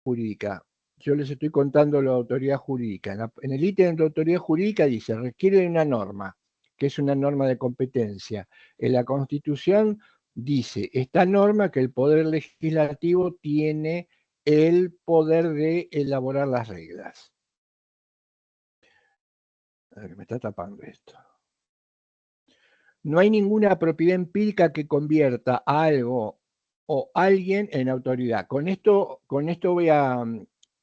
jurídica. Yo les estoy contando la autoridad jurídica. En el ítem de autoridad jurídica dice, requiere de una norma, que es una norma de competencia. En la Constitución dice, esta norma que el Poder Legislativo tiene el poder de elaborar las reglas. A ver, me está tapando esto. No hay ninguna propiedad empírica que convierta a algo o alguien en autoridad. Con esto voy a,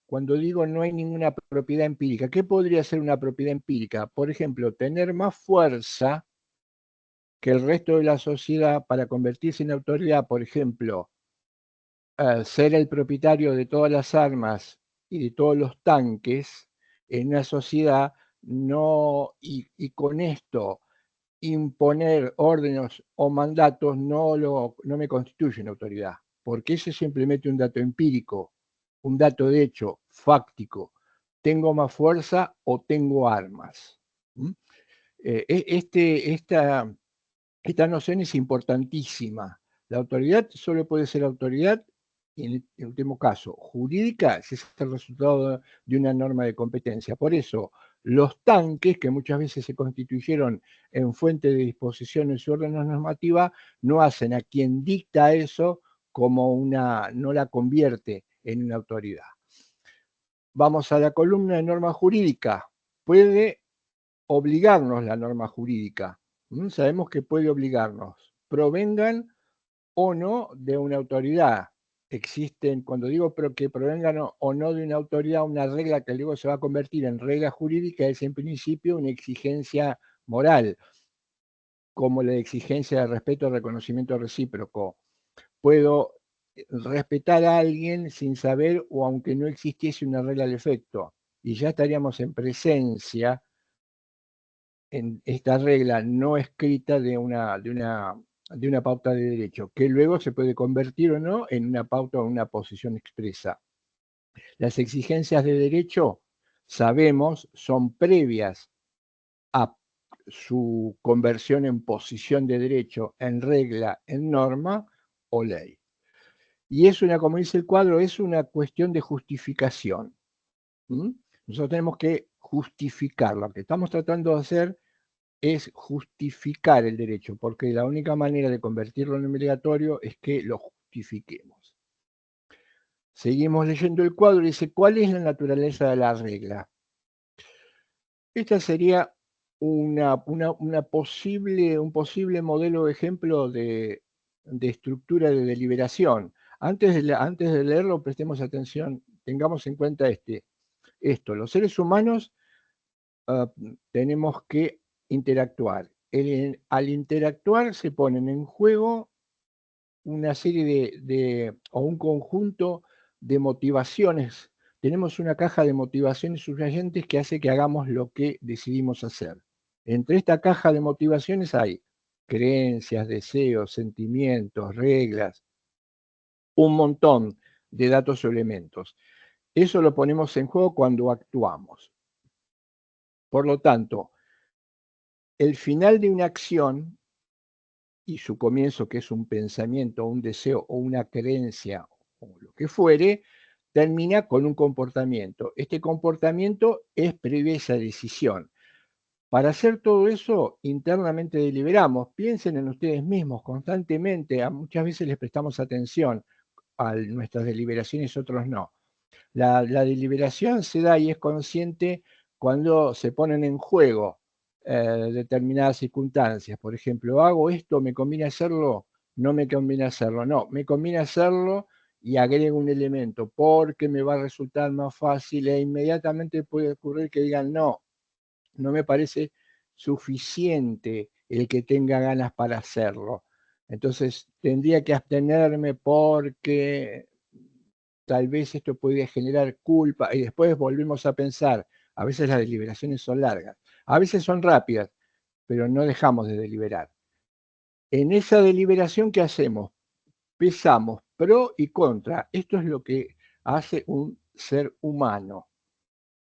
cuando digo no hay ninguna propiedad empírica, ¿qué podría ser una propiedad empírica? Por ejemplo, tener más fuerza que el resto de la sociedad para convertirse en autoridad, por ejemplo, ser el propietario de todas las armas y de todos los tanques en una sociedad, no, y con esto imponer órdenes o mandatos no me constituyen autoridad, porque ese es simplemente un dato empírico, un dato de hecho, fáctico. Tengo más fuerza o tengo armas. ¿Mm? Esta noción es importantísima. La autoridad solo puede ser autoridad, en el último caso, jurídica, si es el resultado de una norma de competencia. Por eso, los tanques, que muchas veces se constituyeron en fuente de disposiciones y órdenes normativas, no hacen a quien dicta eso como no la convierte en una autoridad. Vamos a la columna de norma jurídica. Puede obligarnos la norma jurídica. Sabemos que puede obligarnos, provengan o no de una autoridad. Existen, cuando digo que provengan o no de una autoridad, una regla que luego se va a convertir en regla jurídica es en principio una exigencia moral, como la exigencia de respeto y reconocimiento recíproco. Puedo respetar a alguien sin saber o aunque no existiese una regla al efecto, y ya estaríamos en presencia en esta regla no escrita de una pauta de derecho, que luego se puede convertir o no en una pauta o una posición expresa. Las exigencias de derecho, sabemos, son previas a su conversión en posición de derecho, en regla, en norma o ley. Y es como dice el cuadro, es una cuestión de justificación. Nosotros tenemos que justificar. Lo que estamos tratando de hacer es justificar el derecho, porque la única manera de convertirlo en obligatorio es que lo justifiquemos. Seguimos leyendo el cuadro y dice, ¿cuál es la naturaleza de la regla? Esta sería un posible modelo de ejemplo de estructura de deliberación. Antes de leerlo, prestemos atención, tengamos en cuenta esto. Los seres humanos tenemos que interactuar. Al interactuar se ponen en juego una serie o un conjunto de motivaciones. Tenemos una caja de motivaciones subyacentes que hace que hagamos lo que decidimos hacer. Entre esta caja de motivaciones hay creencias, deseos, sentimientos, reglas, un montón de datos o elementos. Eso lo ponemos en juego cuando actuamos. Por lo tanto, el final de una acción y su comienzo, que es un pensamiento, un deseo o una creencia o lo que fuere, termina con un comportamiento. Este comportamiento es previa a esa decisión. Para hacer todo eso, internamente deliberamos. Piensen en ustedes mismos constantemente. Muchas veces les prestamos atención a nuestras deliberaciones, otros no. La deliberación se da y es consciente cuando se ponen en juego determinadas circunstancias. Por ejemplo, hago esto, ¿me conviene hacerlo? No me conviene hacerlo. No, me conviene hacerlo y agrego un elemento porque me va a resultar más fácil e inmediatamente puede ocurrir que digan no, no me parece suficiente el que tenga ganas para hacerlo. Entonces tendría que abstenerme porque tal vez esto podría generar culpa y después volvemos a pensar. A veces las deliberaciones son largas, a veces son rápidas, pero no dejamos de deliberar. En esa deliberación, ¿qué hacemos? Pesamos pro y contra. Esto es lo que hace un ser humano.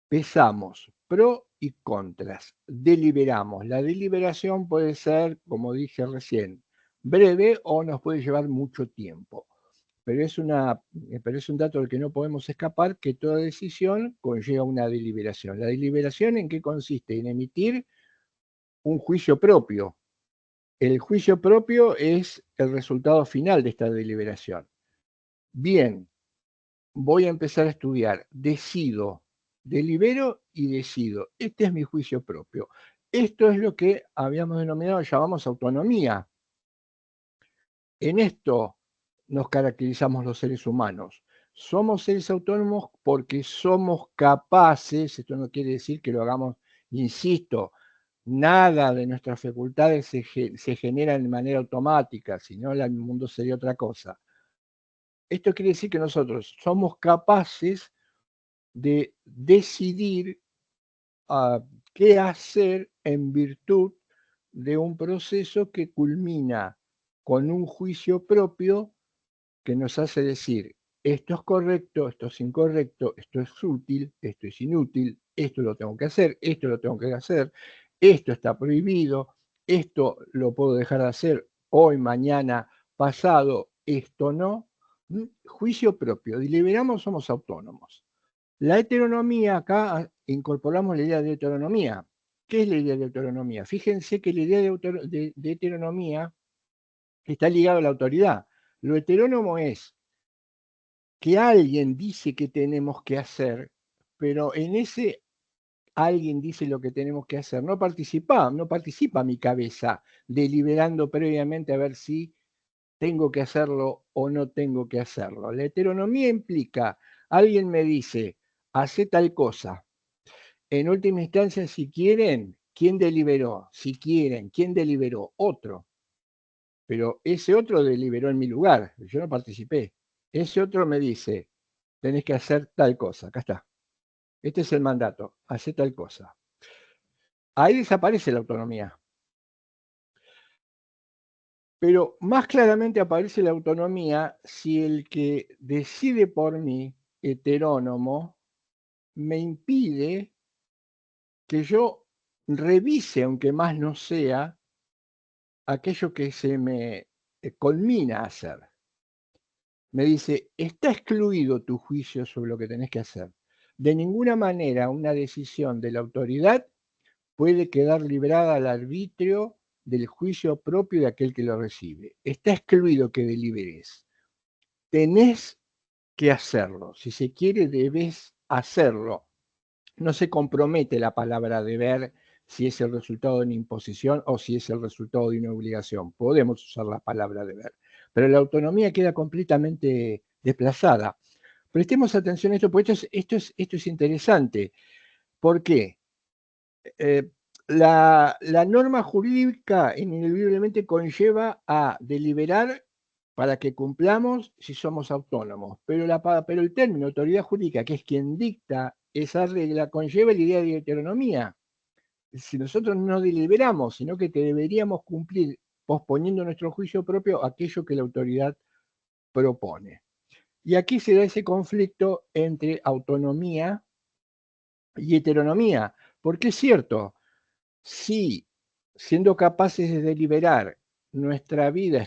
Pesamos pro y contras. Deliberamos. La deliberación puede ser, como dije recién, breve o nos puede llevar mucho tiempo. pero es un dato del que no podemos escapar, que toda decisión conlleva una deliberación. ¿La deliberación en qué consiste? En emitir un juicio propio. El juicio propio es el resultado final de esta deliberación. Bien, voy a empezar a estudiar, decido, delibero y decido. Este es mi juicio propio. Esto es lo que habíamos denominado, llamamos autonomía. En esto nos caracterizamos los seres humanos. Somos seres autónomos porque somos capaces, esto no quiere decir que lo hagamos, insisto, nada de nuestras facultades se genera de manera automática, si no el mundo sería otra cosa. Esto quiere decir que nosotros somos capaces de decidir qué hacer en virtud de un proceso que culmina con un juicio propio que nos hace decir, esto es correcto, esto es incorrecto, esto es útil, esto es inútil, esto lo tengo que hacer, esto lo tengo que hacer, esto está prohibido, esto lo puedo dejar de hacer hoy, mañana, pasado, esto no. Juicio propio, deliberamos, somos autónomos. La heteronomía, acá incorporamos la idea de heteronomía. ¿Qué es la idea de heteronomía? Fíjense que la idea de heteronomía está ligada a la autoridad. Lo heterónomo es que alguien dice que tenemos que hacer, pero en ese alguien dice lo que tenemos que hacer, no participa mi cabeza deliberando previamente a ver si tengo que hacerlo o no tengo que hacerlo. La heteronomía implica, alguien me dice, hace tal cosa. En última instancia, si quieren, ¿quién deliberó? Si quieren, ¿quién deliberó? Otro. Pero ese otro deliberó en mi lugar, yo no participé. Ese otro me dice, tenés que hacer tal cosa, acá está. Este es el mandato, hace tal cosa. Ahí desaparece la autonomía. Pero más claramente aparece la autonomía si el que decide por mí, heterónomo, me impide que yo revise, aunque más no sea, aquello que se me conmina a hacer. Me dice, está excluido tu juicio sobre lo que tenés que hacer. De ninguna manera una decisión de la autoridad puede quedar librada al arbitrio del juicio propio de aquel que lo recibe. Está excluido que deliberes. Tenés que hacerlo. Si se quiere, debes hacerlo. No se compromete la palabra deber si es el resultado de una imposición o si es el resultado de una obligación. Podemos usar la palabra deber, pero la autonomía queda completamente desplazada. Prestemos atención a esto, porque esto es interesante. ¿Por qué? Eh, la norma jurídica ineludiblemente conlleva a deliberar para que cumplamos si somos autónomos, pero el término autoridad jurídica, que es quien dicta esa regla, conlleva la idea de heteronomía. Si nosotros no deliberamos, sino que deberíamos cumplir posponiendo nuestro juicio propio aquello que la autoridad propone. Y aquí se da ese conflicto entre autonomía y heteronomía, porque es cierto, si siendo capaces de deliberar nuestra vida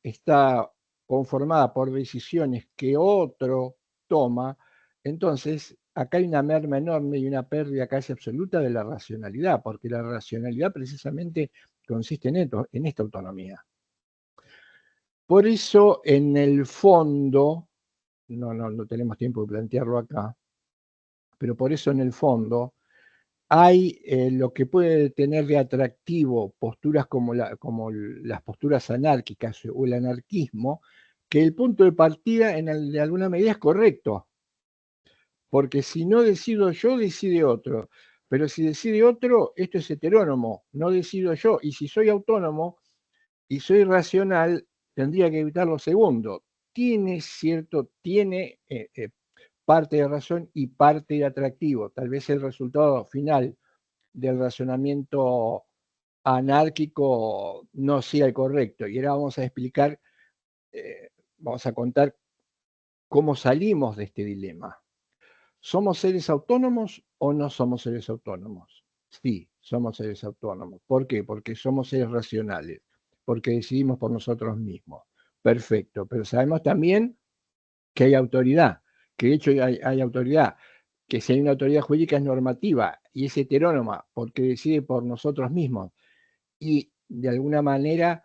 está conformada por decisiones que otro toma, entonces acá hay una merma enorme y una pérdida casi absoluta de la racionalidad, porque la racionalidad precisamente consiste en esta autonomía. Por eso, en el fondo, no tenemos tiempo de plantearlo acá, pero por eso en el fondo, hay lo que puede tener de atractivo posturas como las posturas anárquicas o el anarquismo, que el punto de partida de alguna medida es correcto, porque si no decido yo, decide otro. Pero si decide otro, esto es heterónomo, no decido yo. Y si soy autónomo y soy racional, tendría que evitar lo segundo. Tiene parte de razón y parte de atractivo. Tal vez el resultado final del razonamiento anárquico no sea el correcto. Y ahora vamos a explicar, vamos a contar cómo salimos de este dilema. ¿Somos seres autónomos o no somos seres autónomos? Sí, somos seres autónomos. ¿Por qué? Porque somos seres racionales, porque decidimos por nosotros mismos. Perfecto, pero sabemos también que hay autoridad, que de hecho hay autoridad, que si hay una autoridad jurídica es normativa y es heterónoma porque decide por nosotros mismos y de alguna manera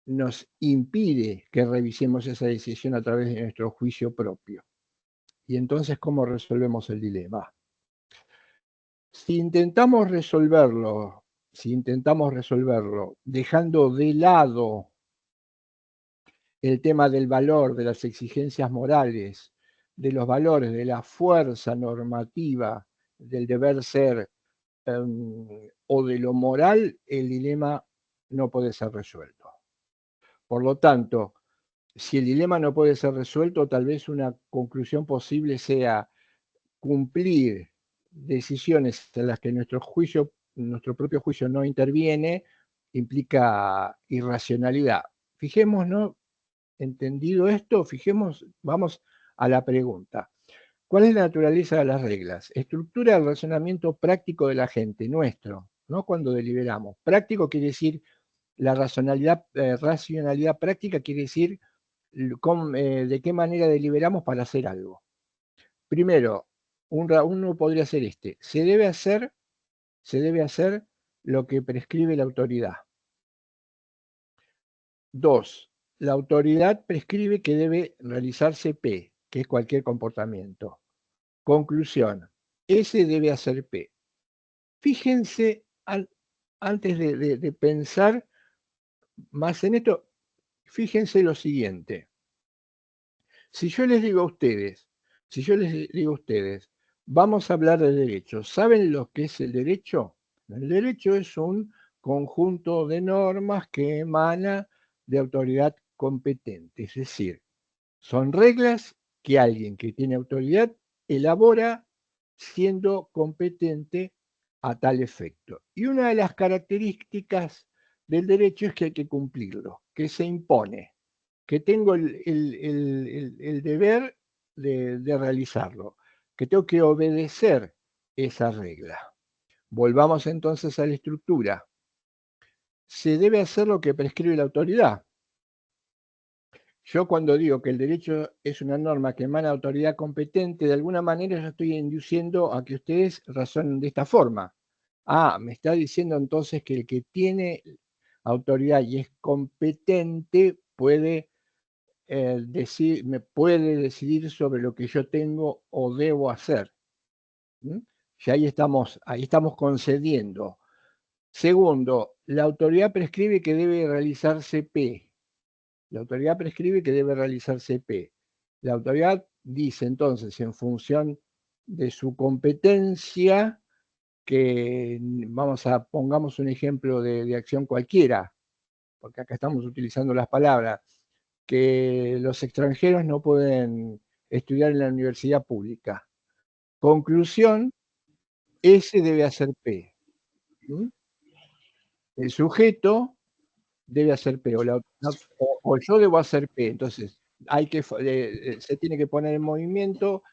nos impide que revisemos esa decisión a través de nuestro juicio propio. Y entonces, ¿cómo resolvemos el dilema? Si intentamos resolverlo, dejando de lado el tema del valor, de las exigencias morales, de los valores, de la fuerza normativa, del deber ser, o de lo moral, el dilema no puede ser resuelto. Por lo tanto, si el dilema no puede ser resuelto, tal vez una conclusión posible sea cumplir decisiones en las que nuestro propio juicio no interviene, implica irracionalidad. Fijémonos, entendido esto, vamos a la pregunta. ¿Cuál es la naturaleza de las reglas? Estructura el razonamiento práctico de la gente, nuestro, no cuando deliberamos. Práctico quiere decir la racionalidad práctica quiere decir de qué manera deliberamos para hacer algo. Primero, uno podría hacer se debe hacer lo que prescribe la autoridad. 2. La autoridad prescribe que debe realizarse P, que es cualquier comportamiento. Conclusión, S debe hacer P. Fíjense, antes de pensar más en esto, fíjense lo siguiente. Si yo les digo a ustedes, vamos a hablar de derecho, ¿saben lo que es el derecho? El derecho es un conjunto de normas que emana de autoridad competente, es decir, son reglas que alguien que tiene autoridad elabora siendo competente a tal efecto. Y una de las características del derecho es que hay que cumplirlo, que se impone, que tengo el deber de realizarlo, que tengo que obedecer esa regla. Volvamos entonces a la estructura. Se debe hacer lo que prescribe la autoridad. Yo cuando digo que el derecho es una norma que emana de autoridad competente, de alguna manera yo estoy induciendo a que ustedes razonen de esta forma. Ah, me está diciendo entonces que el que tiene autoridad y es competente me puede decidir sobre lo que yo tengo o debo hacer. ¿Mm? Y ahí estamos concediendo. Segundo, la autoridad prescribe que debe realizarse P. La autoridad prescribe que debe realizarse P. La autoridad dice entonces, en función de su competencia, que pongamos un ejemplo de acción cualquiera, porque acá estamos utilizando las palabras, que los extranjeros no pueden estudiar en la universidad pública. Conclusión, S debe hacer P. ¿Mm? El sujeto debe hacer P, o yo debo hacer P. Entonces, se tiene que poner en movimiento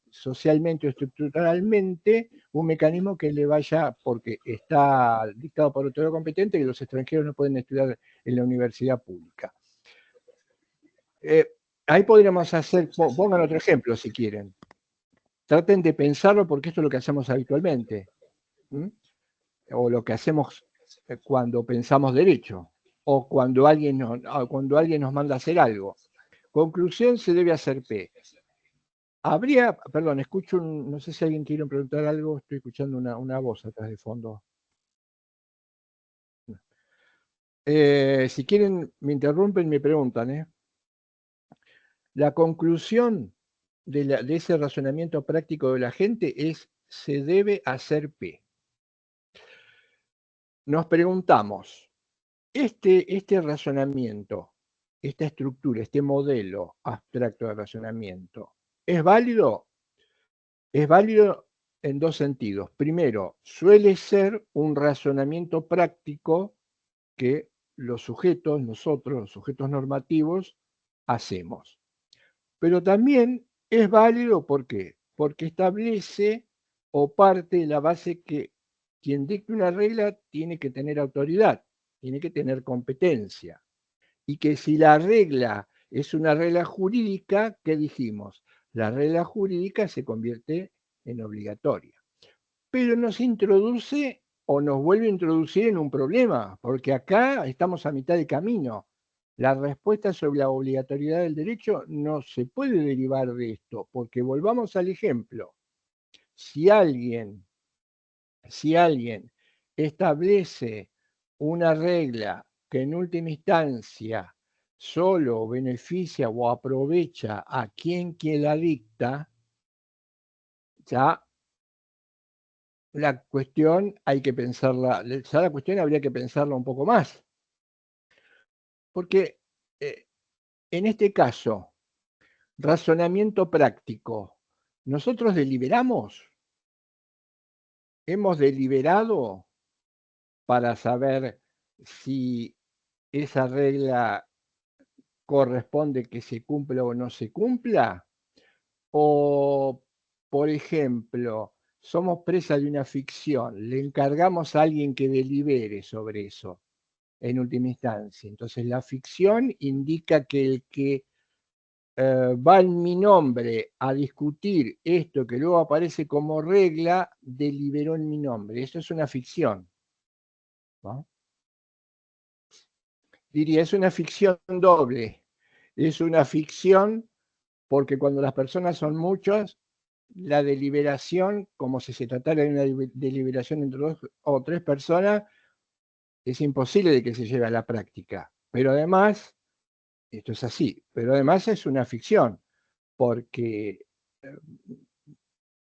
socialmente o estructuralmente un mecanismo que le vaya, porque está dictado por autoridad competente, que los extranjeros no pueden estudiar en la universidad pública. Ahí podríamos pongan otro ejemplo si quieren. Traten de pensarlo porque esto es lo que hacemos habitualmente. O lo que hacemos cuando pensamos derecho, o cuando alguien nos manda a hacer algo. Conclusión, se debe hacer P. Perdón, no sé si alguien quiere preguntar algo, estoy escuchando una voz atrás de fondo. Si quieren, me interrumpen, me preguntan. La conclusión de ese razonamiento práctico de la gente es: se debe hacer P. Nos preguntamos, este razonamiento, esta estructura, este modelo abstracto de razonamiento, ¿es válido? Es válido en dos sentidos. Primero, suele ser un razonamiento práctico que nosotros, los sujetos normativos, hacemos. Pero también es válido, ¿por qué? Porque establece o parte de la base que quien dicte una regla tiene que tener autoridad, tiene que tener competencia. Y que si la regla Es una regla jurídica que dijimos, la regla jurídica se convierte en obligatoria. Pero nos introduce o nos vuelve a introducir en un problema, porque acá estamos a mitad de camino. La respuesta sobre la obligatoriedad del derecho no se puede derivar de esto, porque volvamos al ejemplo. Si alguien establece una regla que en última instancia solo beneficia o aprovecha a quien que la dicta, ya la cuestión hay que pensarla, ya la cuestión habría que pensarla un poco más. Porque en este caso, razonamiento práctico, nosotros deliberamos, hemos deliberado para saber si esa regla corresponde que se cumpla o no se cumpla, o, por ejemplo, somos presa de una ficción, le encargamos a alguien que delibere sobre eso en última instancia. Entonces la ficción indica que el que va en mi nombre a discutir esto que luego aparece como regla, deliberó en mi nombre. Eso es una ficción, ¿no? Diría, es una ficción doble. Es una ficción porque cuando las personas son muchas, la deliberación, como si se tratara de una deliberación entre dos o tres personas, es imposible de que se lleve a la práctica. Pero además, esto es así, pero además es una ficción, porque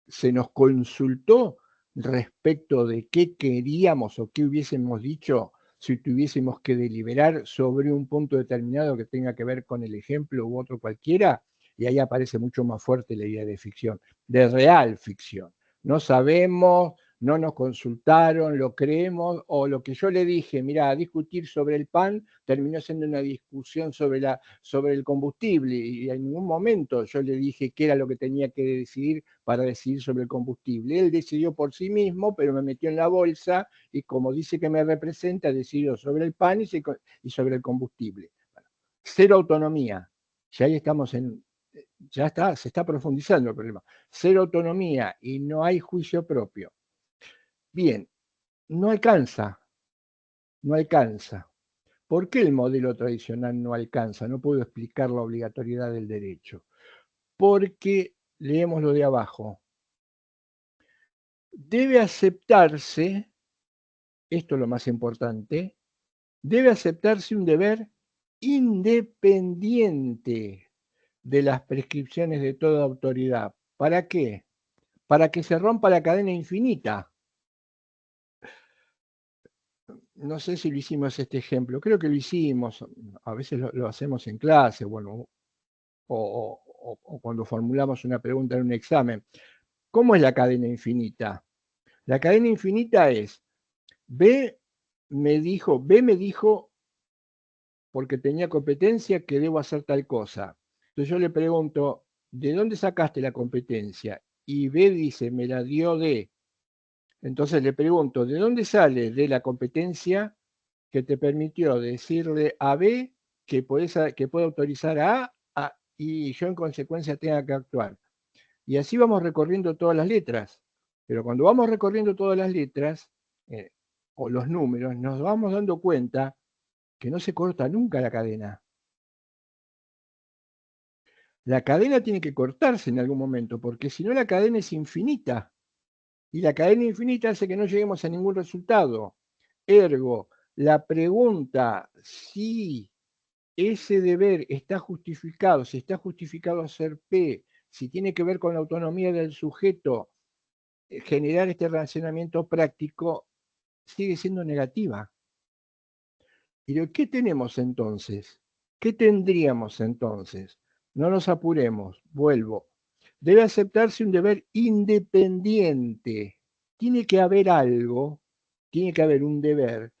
se nos consultó respecto de qué queríamos o qué hubiésemos dicho si tuviésemos que deliberar sobre un punto determinado que tenga que ver con el ejemplo u otro cualquiera, y ahí aparece mucho más fuerte la idea de ficción, de real ficción. No sabemos, no nos consultaron, lo creemos, o lo que yo le dije, mira, discutir sobre el pan terminó siendo una discusión sobre el combustible, y en ningún momento yo le dije qué era lo que tenía que decidir para decidir sobre el combustible. Él decidió por sí mismo, pero me metió en la bolsa y como dice que me representa, decidió sobre el pan y sobre el combustible. Bueno, cero autonomía. Ya ahí estamos ya está, se está profundizando el problema. Cero autonomía y no hay juicio propio. Bien, no alcanza, no alcanza. ¿Por qué el modelo tradicional no alcanza? No puedo explicar la obligatoriedad del derecho. Porque, leemos lo de abajo, debe aceptarse, esto es lo más importante, debe aceptarse un deber independiente de las prescripciones de toda autoridad. ¿Para qué? Para que se rompa la cadena infinita. No sé si lo hicimos este ejemplo, creo que lo hicimos, a veces lo hacemos en clase, bueno, o cuando formulamos una pregunta en un examen. ¿Cómo es la cadena infinita? La cadena infinita es B me dijo porque tenía competencia que debo hacer tal cosa. Entonces yo le pregunto, ¿de dónde sacaste la competencia? Y B dice, me la dio D. Entonces le pregunto, ¿de dónde sale de la competencia que te permitió decirle a B que puede autorizar a A y yo en consecuencia tenga que actuar? Y así vamos recorriendo todas las letras. Pero cuando vamos recorriendo todas las letras, o los números, nos vamos dando cuenta que no se corta nunca la cadena. La cadena tiene que cortarse en algún momento, porque si no la cadena es infinita. Y la cadena infinita hace que no lleguemos a ningún resultado. Ergo, la pregunta si ese deber está justificado, si está justificado hacer P, si tiene que ver con la autonomía del sujeto, generar este relacionamiento práctico, sigue siendo negativa. ¿Y qué tenemos entonces? ¿Qué tendríamos entonces? No nos apuremos, vuelvo. Debe aceptarse un deber independiente. Tiene que haber algo, tiene que haber un deber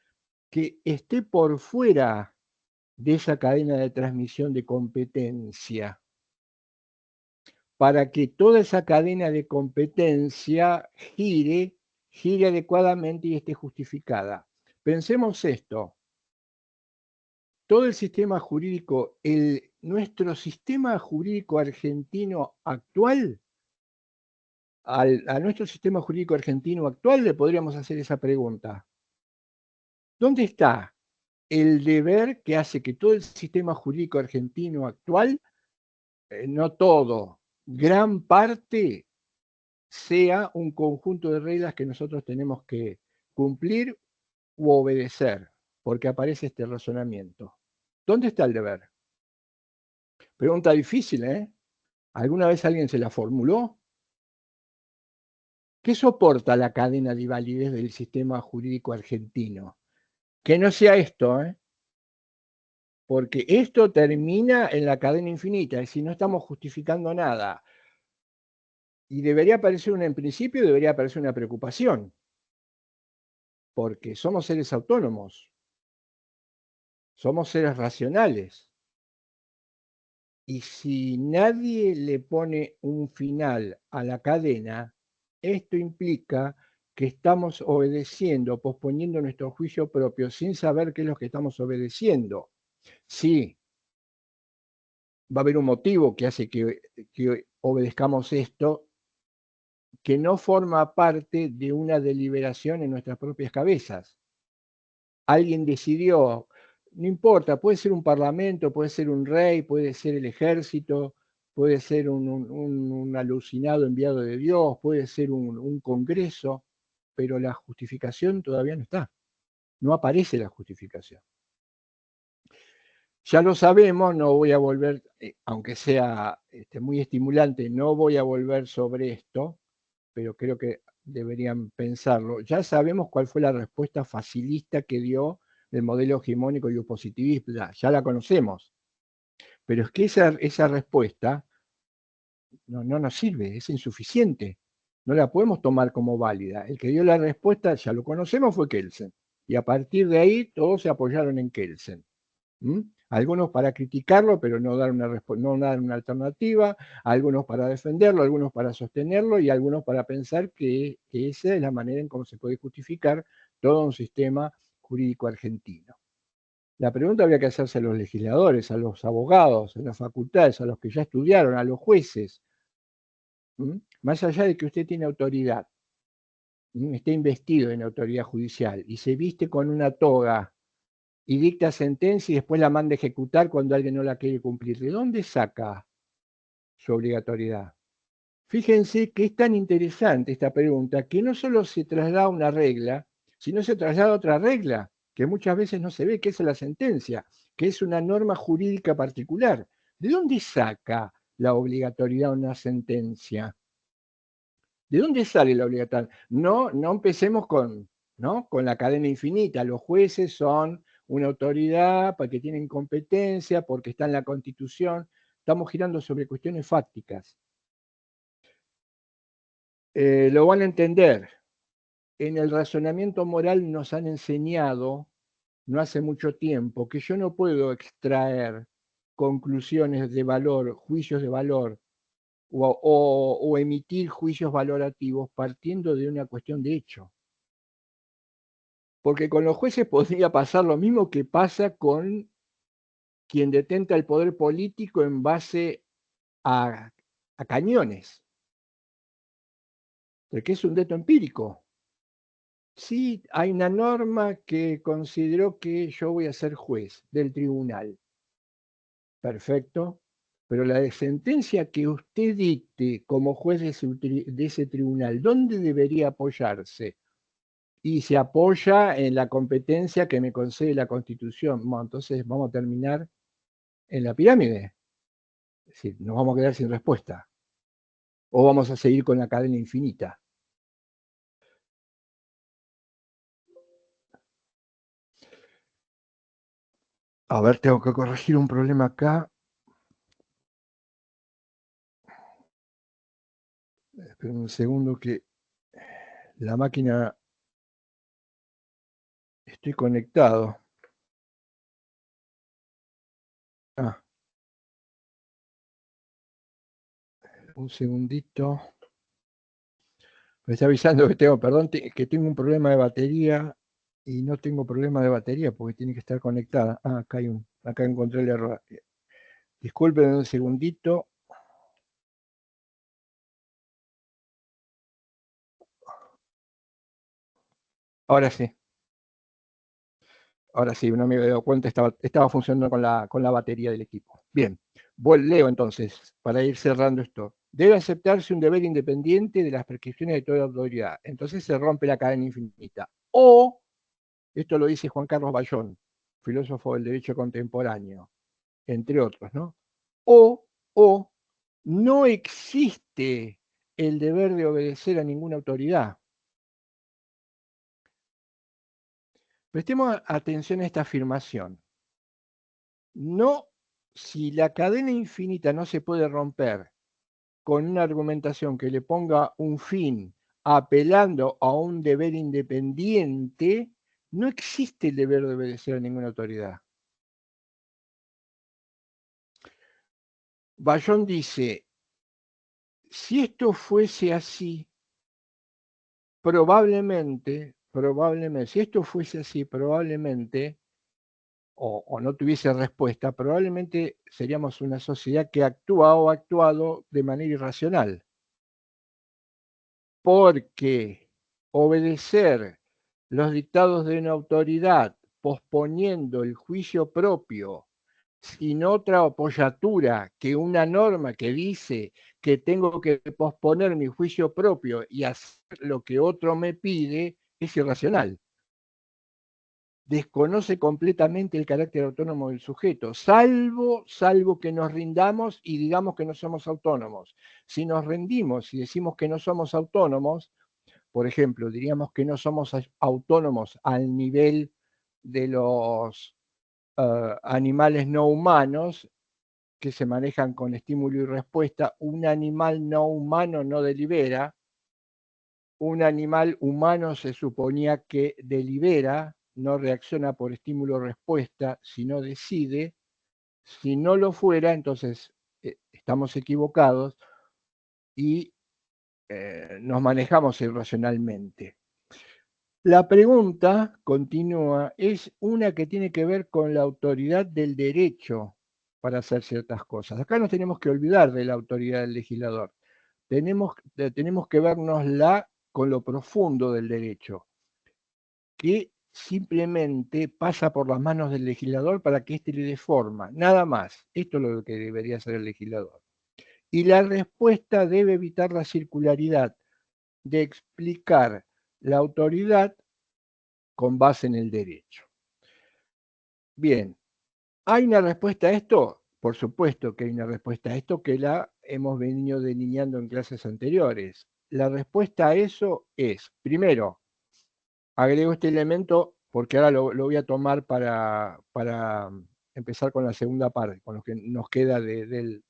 que esté por fuera de esa cadena de transmisión de competencia, para que toda esa cadena de competencia gire adecuadamente y esté justificada. Pensemos esto, todo el sistema jurídico, el nuestro sistema jurídico argentino actual, a nuestro sistema jurídico argentino actual le podríamos hacer esa pregunta. ¿Dónde está el deber que hace que todo el sistema jurídico argentino actual, no todo, gran parte, sea un conjunto de reglas que nosotros tenemos que cumplir u obedecer? Porque aparece este razonamiento. ¿Dónde está el deber? Pregunta difícil, ¿eh? ¿Alguna vez alguien se la formuló? ¿Qué soporta la cadena de validez del sistema jurídico argentino? Que no sea esto, ¿eh? Porque esto termina en la cadena infinita, es decir, no estamos justificando nada. Y debería aparecer en principio, debería aparecer una preocupación, porque somos seres autónomos, somos seres racionales. Y si nadie le pone un final a la cadena, esto implica que estamos obedeciendo, posponiendo nuestro juicio propio sin saber qué es lo que estamos obedeciendo. Sí, va a haber un motivo que hace que obedezcamos esto, que no forma parte de una deliberación en nuestras propias cabezas. Alguien decidió, no importa, puede ser un parlamento, puede ser un rey, puede ser el ejército, puede ser un alucinado enviado de Dios, puede ser un congreso, pero la justificación todavía no está, no aparece la justificación. Ya lo sabemos, no voy a volver, aunque sea muy estimulante, no voy a volver sobre esto, pero creo que deberían pensarlo. Ya sabemos cuál fue la respuesta facilista que dio el modelo hegemónico y opositivista, ya la conocemos, pero es que esa respuesta no nos sirve, es insuficiente, no la podemos tomar como válida. El que dio la respuesta, ya lo conocemos, fue Kelsen, y a partir de ahí todos se apoyaron en Kelsen. Algunos para criticarlo, pero no dar una alternativa, algunos para defenderlo, algunos para sostenerlo y algunos para pensar que esa es la manera en cómo se puede justificar todo un sistema jurídico argentino. La pregunta habría que hacerse a los legisladores, a los abogados, a las facultades, a los que ya estudiaron, a los jueces. Más allá de que usted tiene autoridad, está investido en autoridad judicial y se viste con una toga y dicta sentencia y después la manda a ejecutar cuando alguien no la quiere cumplir. ¿De dónde saca su obligatoriedad? Fíjense que es tan interesante esta pregunta que no solo se traslada una regla, sino se traslada otra regla, que muchas veces no se ve, que es la sentencia, que es una norma jurídica particular. ¿De dónde saca la obligatoriedad una sentencia? ¿De dónde sale la obligatoriedad? No empecemos con la cadena infinita. Los jueces son una autoridad porque tienen competencia, porque está en la Constitución. Estamos girando sobre cuestiones fácticas. Lo van a entender. En el razonamiento moral nos han enseñado, no hace mucho tiempo, que yo no puedo extraer conclusiones de valor, juicios de valor, o emitir juicios valorativos partiendo de una cuestión de hecho. Porque con los jueces podría pasar lo mismo que pasa con quien detenta el poder político en base a, a cañones, porque es un dato empírico. Sí, hay una norma que consideró que yo voy a ser juez del tribunal. Perfecto. Pero la sentencia que usted dicte como juez de ese tribunal, ¿dónde debería apoyarse? Y se apoya en la competencia que me concede la Constitución. Bueno, entonces vamos a terminar en la pirámide. Es decir, nos vamos a quedar sin respuesta. O vamos a seguir con la cadena infinita. A ver, tengo que corregir un problema acá. Esperen un segundo que la máquina... Estoy conectado. Ah, un segundito. Me está avisando que tengo, perdón, que tengo un problema de batería y no tengo problema de batería porque tiene que estar conectada. Ah, acá encontré el error. Disculpen un segundito. Ahora sí. Ahora sí, no me había dado cuenta, estaba funcionando con la batería del equipo. Bien, leo entonces, para ir cerrando esto. Debe aceptarse un deber independiente de las prescripciones de toda autoridad. Entonces se rompe la cadena infinita. O, esto lo dice Juan Carlos Bayón, filósofo del derecho contemporáneo, entre otros, ¿no? O, no existe el deber de obedecer a ninguna autoridad. Prestemos atención a esta afirmación. No, si la cadena infinita no se puede romper con una argumentación que le ponga un fin apelando a un deber independiente, no existe el deber de obedecer a ninguna autoridad. Bayón dice, si esto fuese así, probablemente, si esto fuese así, probablemente, o no tuviese respuesta, probablemente seríamos una sociedad que actúa o ha actuado de manera irracional. Porque obedecer los dictados de una autoridad posponiendo el juicio propio sin otra apoyatura que una norma que dice que tengo que posponer mi juicio propio y hacer lo que otro me pide, es irracional. Desconoce completamente el carácter autónomo del sujeto, salvo que nos rindamos y digamos que no somos autónomos. Si nos rendimos y decimos que no somos autónomos, por ejemplo, diríamos que no somos autónomos al nivel de los animales no humanos que se manejan con estímulo y respuesta. Un animal no humano no delibera. Un animal humano se suponía que delibera, no reacciona por estímulo-respuesta, sino decide. Si no lo fuera, entonces estamos equivocados y nos manejamos irracionalmente. La pregunta, continúa, es una que tiene que ver con la autoridad del derecho para hacer ciertas cosas. Acá nos tenemos que olvidar de la autoridad del legislador. Tenemos que vernosla con lo profundo del derecho, que simplemente pasa por las manos del legislador para que éste le dé forma. Nada más. Esto es lo que debería hacer el legislador. Y la respuesta debe evitar la circularidad de explicar la autoridad con base en el derecho. Bien, ¿hay una respuesta a esto? Por supuesto que hay una respuesta a esto que la hemos venido delineando en clases anteriores. La respuesta a eso es, primero, agrego este elemento porque ahora lo voy a tomar para empezar con la segunda parte, con lo que nos queda del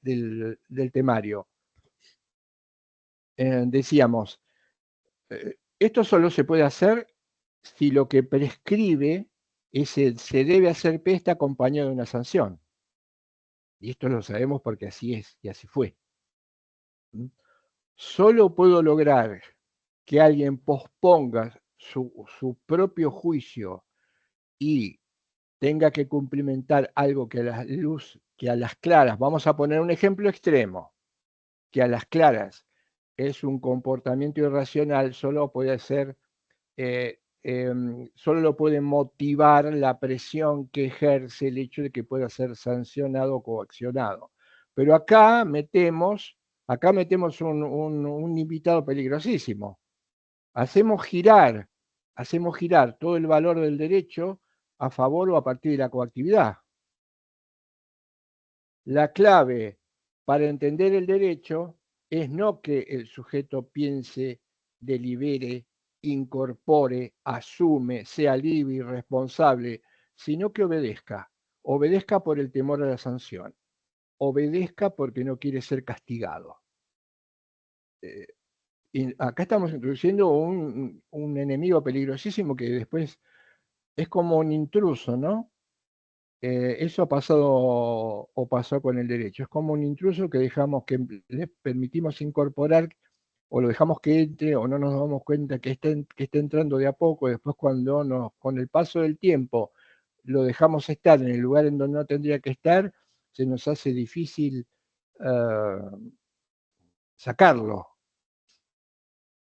temario. Decíamos, esto solo se puede hacer si lo que prescribe se debe hacer P está acompañado de una sanción. Y esto lo sabemos porque así es y así fue. Solo puedo lograr que alguien posponga su propio juicio y tenga que cumplimentar algo que a las claras, vamos a poner un ejemplo extremo, que a las claras es un comportamiento irracional, solo puede ser solo lo puede motivar la presión que ejerce el hecho de que pueda ser sancionado o coaccionado. Pero acá metemos un invitado peligrosísimo. Hacemos girar todo el valor del derecho a favor o a partir de la coactividad. La clave para entender el derecho es no que el sujeto piense, delibere, incorpore, asume, sea libre y responsable, sino que obedezca. Obedezca por el temor a la sanción. Obedezca porque no quiere ser castigado. Y acá estamos introduciendo un enemigo peligrosísimo que después es como un intruso, ¿no? Eso ha pasado o pasó con el derecho. Es como un intruso que dejamos que le permitimos incorporar o lo dejamos que entre o no nos damos cuenta que está entrando de a poco. Después con el paso del tiempo lo dejamos estar en el lugar en donde no tendría que estar, se nos hace difícil sacarlo.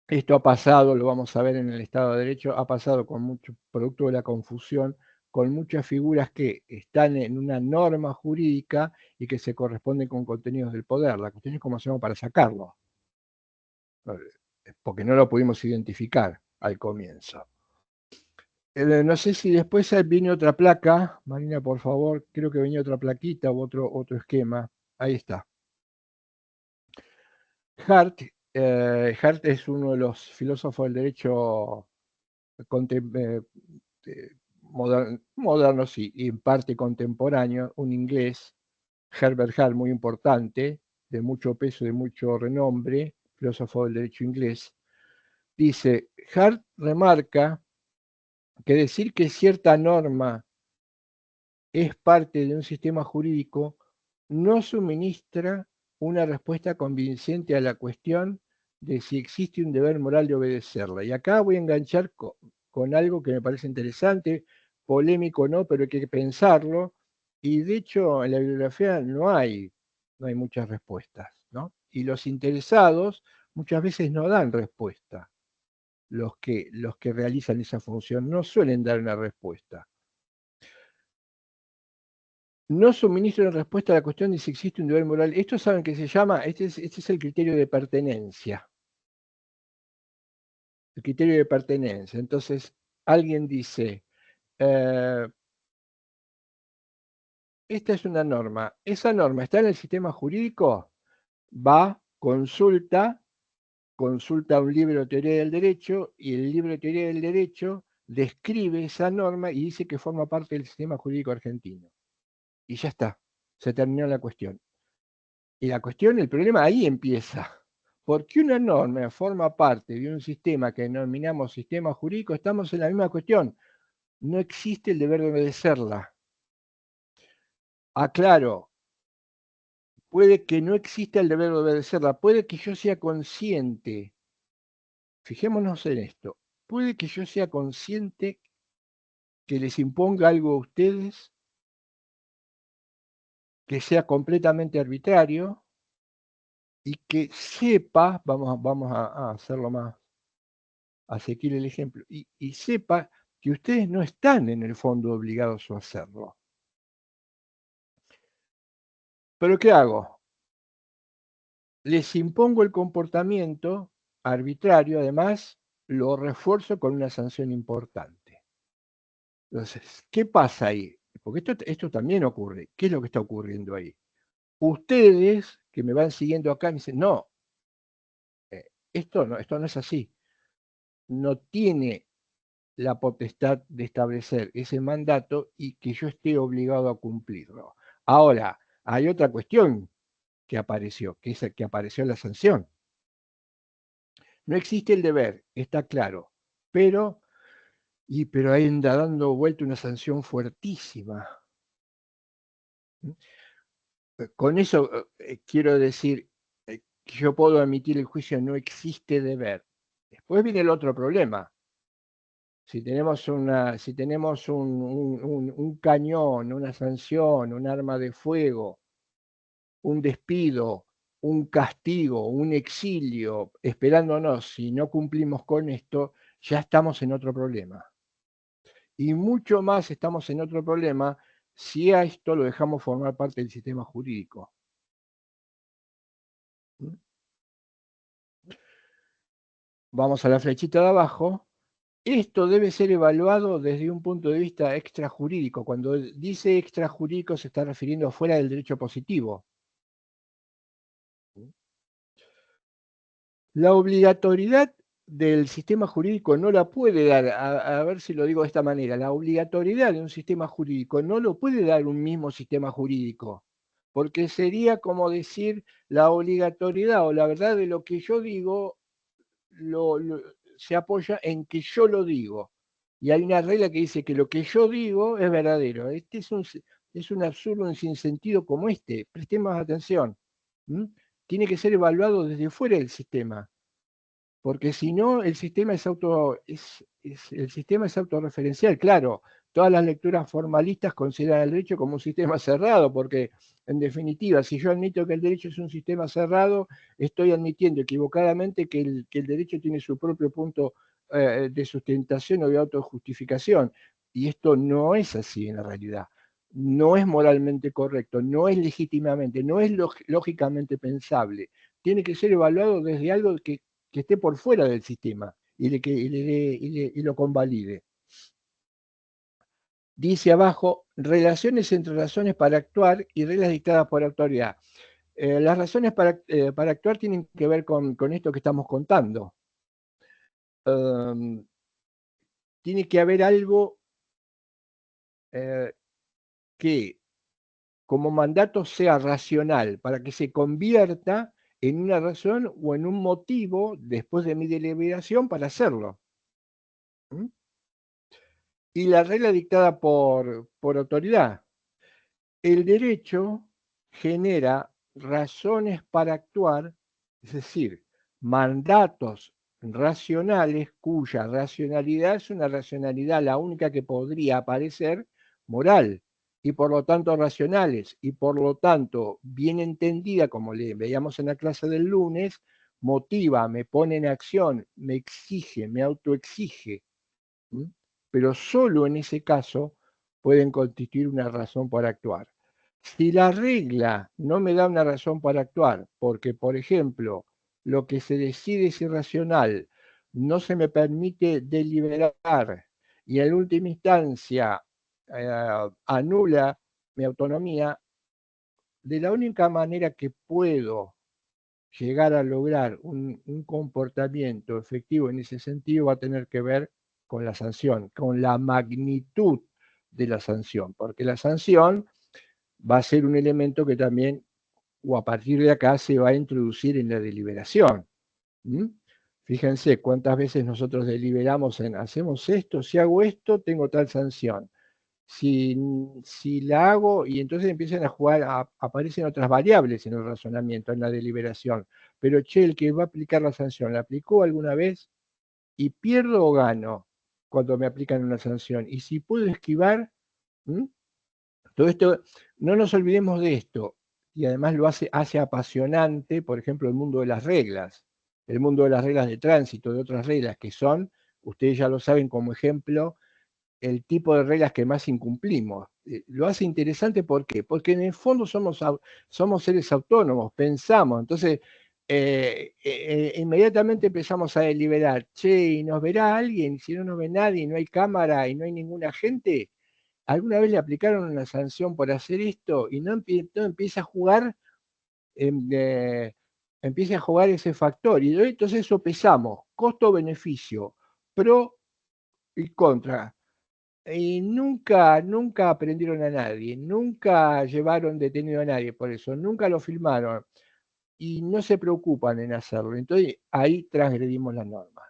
Esto ha pasado, lo vamos a ver en el Estado de Derecho, ha pasado con mucho, producto de la confusión, con muchas figuras que están en una norma jurídica y que se corresponden con contenidos del poder. La cuestión es cómo hacemos para sacarlo, porque no lo pudimos identificar al comienzo. No sé si después viene otra placa, Marina, por favor, creo que venía otra plaquita u otro esquema. Ahí está. Hart es uno de los filósofos del derecho moderno, sí, y en parte contemporáneo, un inglés, Herbert Hart, muy importante, de mucho peso, de mucho renombre, filósofo del derecho inglés, dice, Hart remarca que decir que cierta norma es parte de un sistema jurídico no suministra una respuesta convincente a la cuestión de si existe un deber moral de obedecerla. Y acá voy a enganchar con algo que me parece interesante, polémico no, pero hay que pensarlo. Y de hecho en la bibliografía no hay muchas respuestas, ¿no? Y los interesados muchas veces no dan respuesta. Los que realizan esa función no suelen dar una respuesta. No suministran respuesta a la cuestión de si existe un deber moral. Esto saben que se llama, este es el criterio de pertenencia. El criterio de pertenencia. Entonces, alguien dice, esta es una norma. Esa norma está en el sistema jurídico, va, consulta un libro de teoría del derecho y el libro de teoría del derecho describe esa norma y dice que forma parte del sistema jurídico argentino. Y ya está, se terminó la cuestión. Y la cuestión, el problema ahí empieza. Porque una norma forma parte de un sistema que denominamos sistema jurídico, estamos en la misma cuestión. No existe el deber de obedecerla. Aclaro, puede que no exista el deber de obedecerla, puede que yo sea consciente, fijémonos en esto, puede que yo sea consciente que les imponga algo a ustedes que sea completamente arbitrario y que sepa, vamos a hacerlo más asequible el ejemplo, y sepa que ustedes no están en el fondo obligados a hacerlo. ¿Pero qué hago? Les impongo el comportamiento arbitrario, además lo refuerzo con una sanción importante. Entonces, ¿qué pasa ahí? Porque esto también ocurre. ¿Qué es lo que está ocurriendo ahí? Ustedes que me van siguiendo acá me dicen, no, esto no es así. No tiene la potestad de establecer ese mandato y que yo esté obligado a cumplirlo. Ahora, hay otra cuestión que apareció, que es que apareció la sanción. No existe el deber, está claro, pero ahí anda dando vuelta una sanción fuertísima. Con eso quiero decir que yo puedo emitir el juicio, no existe deber. Después viene el otro problema. Si tenemos un cañón, una sanción, un arma de fuego, un despido, un castigo, un exilio, esperándonos, si no cumplimos con esto, ya estamos en otro problema. Y mucho más estamos en otro problema si a esto lo dejamos formar parte del sistema jurídico. Vamos a la flechita de abajo. Esto debe ser evaluado desde un punto de vista extrajurídico. Cuando dice extrajurídico se está refiriendo fuera del derecho positivo. La obligatoriedad del sistema jurídico no la puede dar, a ver si lo digo de esta manera, la obligatoriedad de un sistema jurídico no lo puede dar un mismo sistema jurídico, porque sería como decir la obligatoriedad o la verdad de lo que yo digo se apoya en que yo lo digo. Y hay una regla que dice que lo que yo digo es verdadero. Este es un absurdo, un sinsentido como este. Prestemos atención. Tiene que ser evaluado desde fuera del sistema. Porque si no, el sistema es autorreferencial. Claro, todas las lecturas formalistas consideran el derecho como un sistema cerrado, porque en definitiva, si yo admito que el derecho es un sistema cerrado, estoy admitiendo equivocadamente que el derecho tiene su propio punto de sustentación o de autojustificación. Y esto no es así en la realidad. No es moralmente correcto, no es legítimamente, no es lógicamente pensable. Tiene que ser evaluado desde algo que esté por fuera del sistema y lo convalide. Dice abajo, relaciones entre razones para actuar y reglas dictadas por autoridad. Las razones para actuar tienen que ver con esto que estamos contando. Tiene que haber algo que como mandato sea racional para que se convierta en una razón o en un motivo después de mi deliberación para hacerlo. ¿Mm? Y la regla dictada por autoridad. El derecho genera razones para actuar, es decir, mandatos racionales cuya racionalidad es una racionalidad la única que podría aparecer moral y por lo tanto racionales y por lo tanto bien entendida, como le veíamos en la clase del lunes, motiva, me pone en acción, me exige, me autoexige. ¿Mm? Pero solo en ese caso pueden constituir una razón para actuar. Si la regla no me da una razón para actuar, porque, por ejemplo, lo que se decide es irracional, no se me permite deliberar y en última instancia anula mi autonomía, de la única manera que puedo llegar a lograr un comportamiento efectivo en ese sentido va a tener que ver con la sanción, con la magnitud de la sanción, porque la sanción va a ser un elemento que también, o a partir de acá, se va a introducir en la deliberación. ¿Mm? Fíjense cuántas veces nosotros deliberamos en, hacemos esto, si hago esto, tengo tal sanción. Si la hago, y entonces empiezan a jugar, aparecen otras variables en el razonamiento, en la deliberación. Pero, che, el que va a aplicar la sanción, ¿la aplicó alguna vez? ¿Y pierdo o gano cuando me aplican una sanción? Y si puedo esquivar, ¿m? Todo esto, no nos olvidemos de esto, y además lo hace apasionante, por ejemplo, el mundo de las reglas, el mundo de las reglas de tránsito, de otras reglas que son, ustedes ya lo saben como ejemplo, el tipo de reglas que más incumplimos. Lo hace interesante, ¿por qué? Porque en el fondo somos seres autónomos, pensamos, entonces inmediatamente empezamos a deliberar, che, ¿y nos verá alguien? Si no nos ve nadie, no hay cámara y no hay ninguna gente, ¿alguna vez le aplicaron una sanción por hacer esto? Y no, empieza a jugar, empieza a jugar ese factor. Y entonces sopesamos costo-beneficio, pro y contra. Y nunca aprendieron a nadie, nunca llevaron detenido a nadie por eso, nunca lo filmaron y no se preocupan en hacerlo. Entonces ahí transgredimos la norma.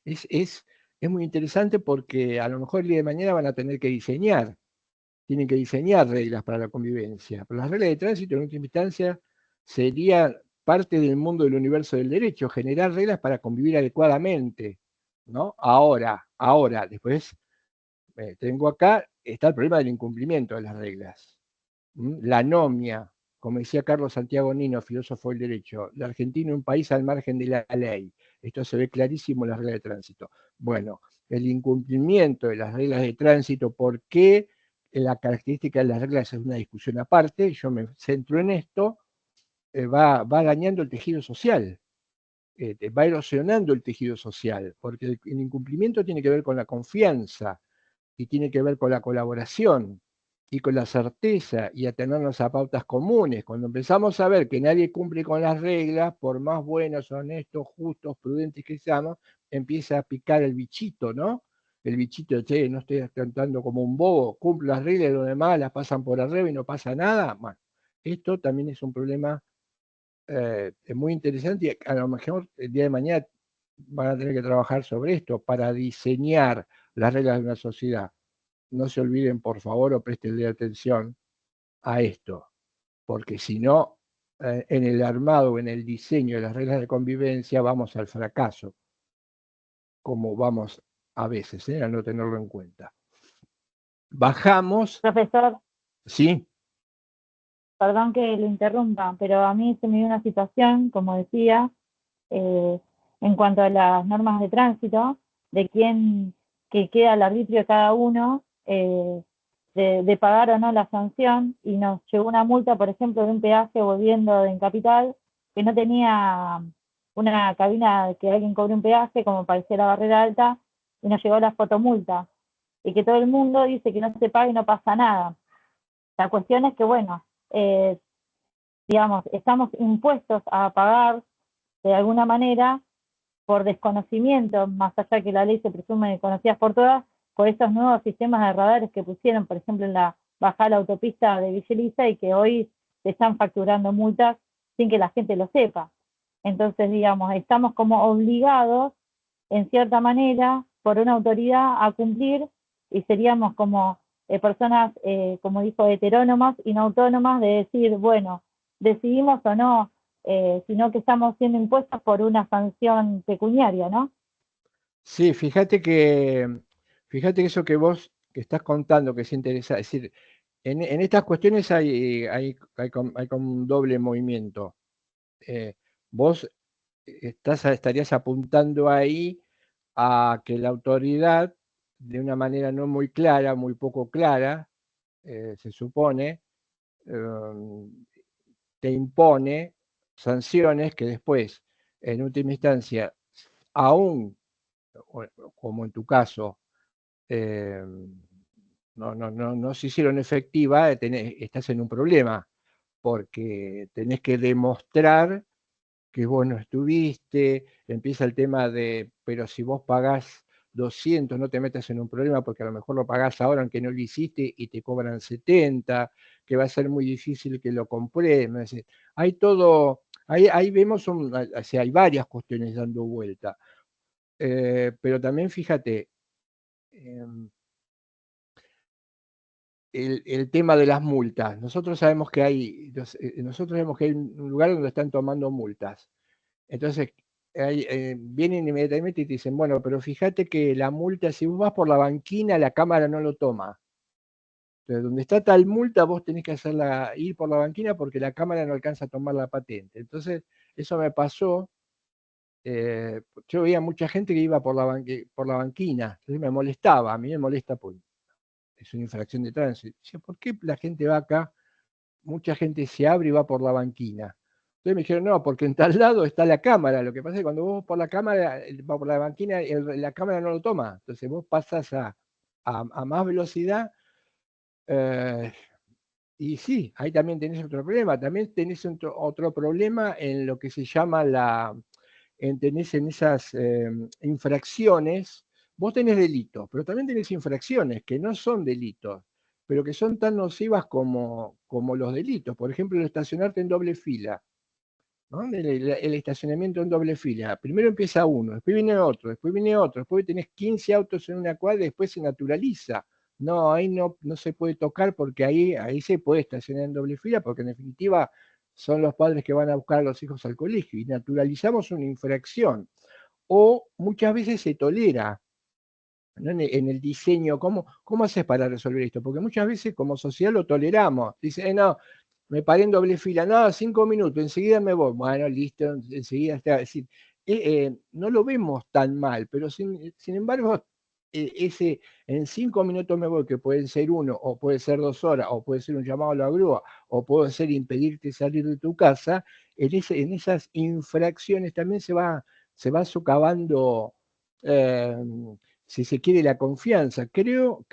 Es, es, es muy interesante porque a lo mejor el día de mañana van a tener que diseñar, tienen que diseñar reglas para la convivencia. Pero las reglas de tránsito en última instancia sería parte del mundo del universo del derecho, generar reglas para convivir adecuadamente, ¿no? Ahora, después tengo acá, está el problema del incumplimiento de las reglas. La anomia, como decía Carlos Santiago Nino, filósofo del derecho, la Argentina es un país al margen de la ley. Esto se ve clarísimo en las reglas de tránsito. Bueno, el incumplimiento de las reglas de tránsito, ¿por qué? La característica de las reglas es una discusión aparte, yo me centro en esto, va dañando el tejido social, va erosionando el tejido social, porque el incumplimiento tiene que ver con la confianza, y tiene que ver con la colaboración y con la certeza y atenernos a pautas comunes. Cuando empezamos a ver que nadie cumple con las reglas, por más buenos, honestos, justos, prudentes que seamos, empieza a picar el bichito, ¿no? El bichito de, che, no estoy cantando como un bobo, cumplo las reglas y los demás las pasan por arriba y no pasa nada. Bueno, esto también es un problema muy interesante y a lo mejor el día de mañana van a tener que trabajar sobre esto para diseñar las reglas de una sociedad. No se olviden, por favor, o prestenle atención a esto, porque si no, en el armado o en el diseño de las reglas de convivencia vamos al fracaso, como vamos a veces, a no tenerlo en cuenta. Bajamos, Profesor, ¿sí? perdón que lo interrumpa, pero a mí se me dio una situación, como decía, eh, en cuanto a las normas de tránsito, de quién que queda al arbitrio de cada uno, de pagar o no la sanción, y nos llegó una multa, por ejemplo, de un peaje volviendo en Capital, que no tenía una cabina que alguien cobre un peaje, como parecía la barrera alta, y nos llegó la fotomulta, y que todo el mundo dice que no se paga y no pasa nada. La cuestión es que, bueno, eh, digamos, estamos impuestos a pagar de alguna manera por desconocimiento, más allá que la ley se presume conocida por todas, por estos nuevos sistemas de radares que pusieron, por ejemplo, en la bajada de la autopista de Villa y que hoy se están facturando multas sin que la gente lo sepa. Entonces, digamos, estamos como obligados, en cierta manera, por una autoridad a cumplir, y seríamos como personas, como dijo, heterónomas y no autónomas, de decir, bueno, decidimos o no, sino que estamos siendo impuestos por una sanción pecuniaria, ¿no? Sí, fíjate que eso que vos que estás contando que es interesante, es decir, en estas cuestiones hay como un doble movimiento. Eh, vos estarías apuntando ahí a que la autoridad, de una manera no muy clara, muy poco clara, se supone, eh, te impone sanciones que después, en última instancia, aún, como en tu caso, eh, no se hicieron efectivas, estás en un problema, porque tenés que demostrar que vos no estuviste, empieza el tema de, pero si vos pagás 200 no te metas en un problema porque a lo mejor lo pagás ahora aunque no lo hiciste y te cobran 70, que va a ser muy difícil que lo compres. Hay todo, ahí vemos, o sea, hay varias cuestiones dando vuelta. Pero también fíjate, em, el tema de las multas. Nosotros sabemos que hay un lugar donde están tomando multas. Entonces, vienen inmediatamente y te dicen, bueno, pero fíjate que la multa, si vos vas por la banquina, la cámara no lo toma. Entonces, donde está tal multa, vos tenés que ir por la banquina porque la cámara no alcanza a tomar la patente. Entonces, eso me pasó. Yo veía mucha gente que iba por la banquina. Entonces me molestaba, a mí me molesta porque es una infracción de tránsito. Decía, ¿por qué la gente va acá? Mucha gente se abre y va por la banquina. Entonces me dijeron, no, porque en tal lado está la cámara. Lo que pasa es que cuando vos por la cámara, va por la banquina, la cámara no lo toma. Entonces vos pasás a más velocidad. eh, y sí, ahí también tenés otro problema. También tenés otro problema en lo que se llama tenés en esas infracciones. Vos tenés delitos, pero también tenés infracciones que no son delitos, pero que son tan nocivas como los delitos. Por ejemplo, el estacionarte en doble fila, ¿no? El estacionamiento en doble fila. Primero empieza uno, después viene otro, después viene otro, después tenés 15 autos en una cuadra y después se naturaliza. No, ahí no se puede tocar porque ahí se puede estacionar en doble fila, porque en definitiva son los padres que van a buscar a los hijos al colegio y naturalizamos una infracción. O muchas veces se tolera, ¿no? En el diseño. ¿Cómo haces para resolver esto? Porque muchas veces como sociedad lo toleramos. Dice, no, me paré en doble fila, no, 5 minutos, enseguida me voy. Bueno, listo, enseguida está. Es decir, no lo vemos tan mal, pero sin embargo, ese en 5 minutos me voy, que pueden ser uno, o puede ser 2 horas, o puede ser un llamado a la grúa, o puede ser impedirte salir de tu casa, en esas infracciones también se va socavando, eh, si se quiere, la confianza. Creo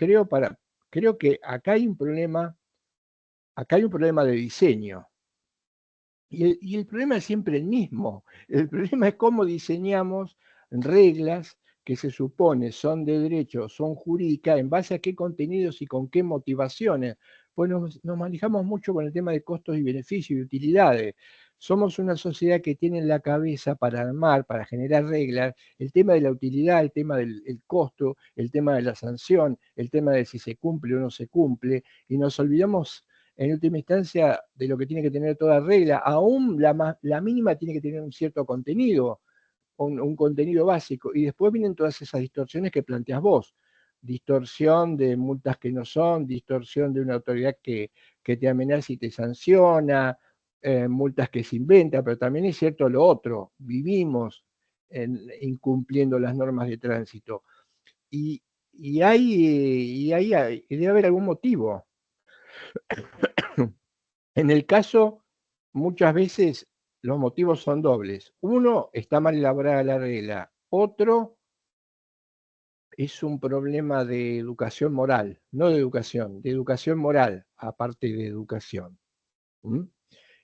que acá hay un problema de diseño. Y el problema es siempre el mismo. El problema es cómo diseñamos reglas que se supone son de derecho, son jurídicas, en base a qué contenidos y con qué motivaciones. Pues nos manejamos mucho con el tema de costos y beneficios y utilidades. Somos una sociedad que tiene en la cabeza para armar, para generar reglas, el tema de la utilidad, el tema del costo, el tema de la sanción, el tema de si se cumple o no se cumple, y nos olvidamos en última instancia de lo que tiene que tener toda regla, aún la mínima tiene que tener un cierto contenido. un contenido básico, y después vienen todas esas distorsiones que planteas vos. Distorsión de multas que no son, distorsión de una autoridad que te amenaza y te sanciona, multas que se inventa, pero también es cierto lo otro, vivimos incumpliendo las normas de tránsito. Y, debe haber algún motivo. En el caso, muchas veces los motivos son dobles. Uno, está mal elaborada la regla. Otro, es un problema de educación moral, no de educación moral, aparte de educación. ¿Mm?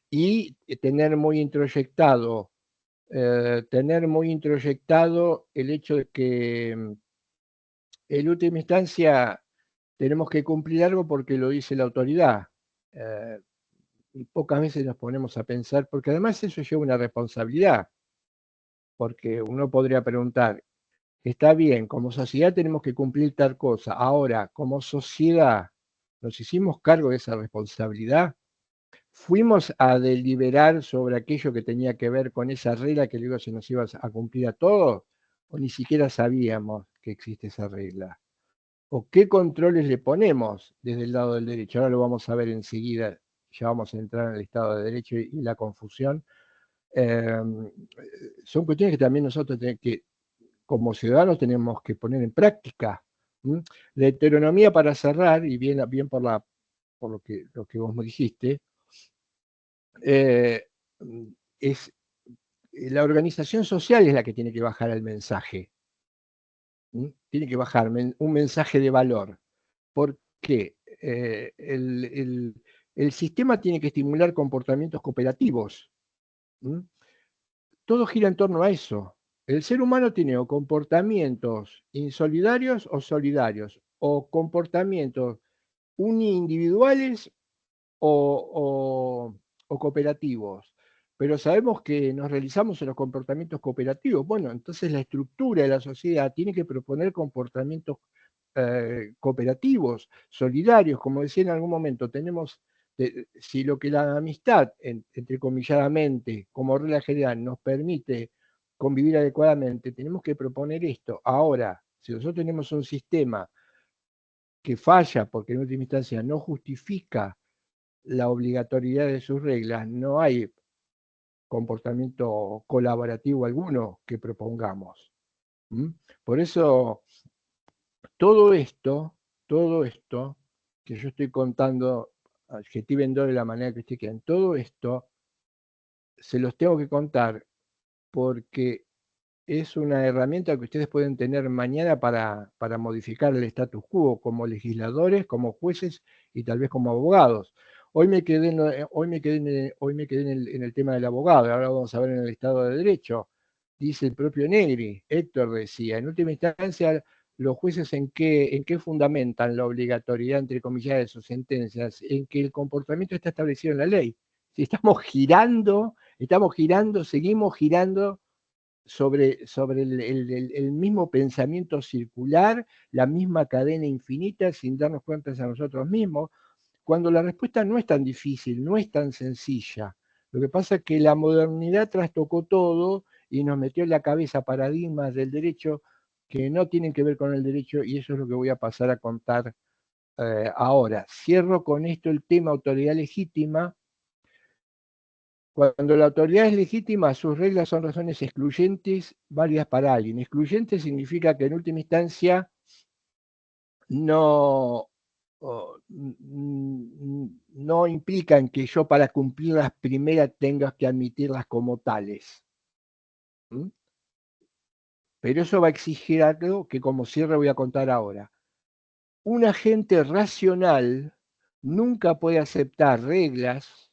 Y tener muy introyectado el hecho de que en última instancia tenemos que cumplir algo porque lo dice la autoridad. Y pocas veces nos ponemos a pensar, porque además eso lleva una responsabilidad, porque uno podría preguntar, está bien, como sociedad tenemos que cumplir tal cosa, ahora, como sociedad, ¿nos hicimos cargo de esa responsabilidad? ¿Fuimos a deliberar sobre aquello que tenía que ver con esa regla que luego se nos iba a cumplir a todos? ¿O ni siquiera sabíamos que existe esa regla? ¿O qué controles le ponemos desde el lado del derecho? Ahora lo vamos a ver enseguida, ya vamos a entrar en el Estado de Derecho y la confusión. Son cuestiones que también nosotros como ciudadanos tenemos que poner en práctica. ¿Mm? La heteronomía, para cerrar, y bien por lo que vos me dijiste, eh, es la organización social es la que tiene que bajar el mensaje. ¿Mm? Tiene que bajar un mensaje de valor. Porque el sistema tiene que estimular comportamientos cooperativos. ¿Mm? Todo gira en torno a eso. El ser humano tiene o comportamientos insolidarios o solidarios, o comportamientos uniindividuales o cooperativos. Pero sabemos que nos realizamos en los comportamientos cooperativos. Bueno, entonces la estructura de la sociedad tiene que proponer comportamientos cooperativos, solidarios, como decía en algún momento, si lo que la amistad, entrecomilladamente, como regla general, nos permite convivir adecuadamente, tenemos que proponer esto. Ahora, si nosotros tenemos un sistema que falla porque en última instancia no justifica la obligatoriedad de sus reglas, no hay comportamiento colaborativo alguno que propongamos. ¿Mm? Por eso, todo esto que yo estoy contando, adjetiven de la manera que ustedes quieran, todo esto se los tengo que contar porque es una herramienta que ustedes pueden tener mañana para modificar el status quo como legisladores, como jueces y tal vez como abogados. Hoy me quedé en el tema del abogado, ahora vamos a ver en el Estado de Derecho. Dice el propio Negri, Héctor decía, en última instancia, los jueces en qué fundamentan la obligatoriedad, entre comillas, de sus sentencias, en que el comportamiento está establecido en la ley. Si estamos girando, seguimos girando sobre el mismo pensamiento circular, la misma cadena infinita, sin darnos cuenta a nosotros mismos, cuando la respuesta no es tan difícil, no es tan sencilla. Lo que pasa es que la modernidad trastocó todo y nos metió en la cabeza paradigmas del derecho que no tienen que ver con el derecho, y eso es lo que voy a pasar a contar ahora. Cierro con esto el tema autoridad legítima. Cuando la autoridad es legítima, sus reglas son razones excluyentes, válidas para alguien. Excluyente significa que en última instancia no, no implican que yo para cumplir las primeras tenga que admitirlas como tales. ¿Mm? Pero eso va a exigir algo que como cierre voy a contar ahora. Un agente racional nunca puede aceptar reglas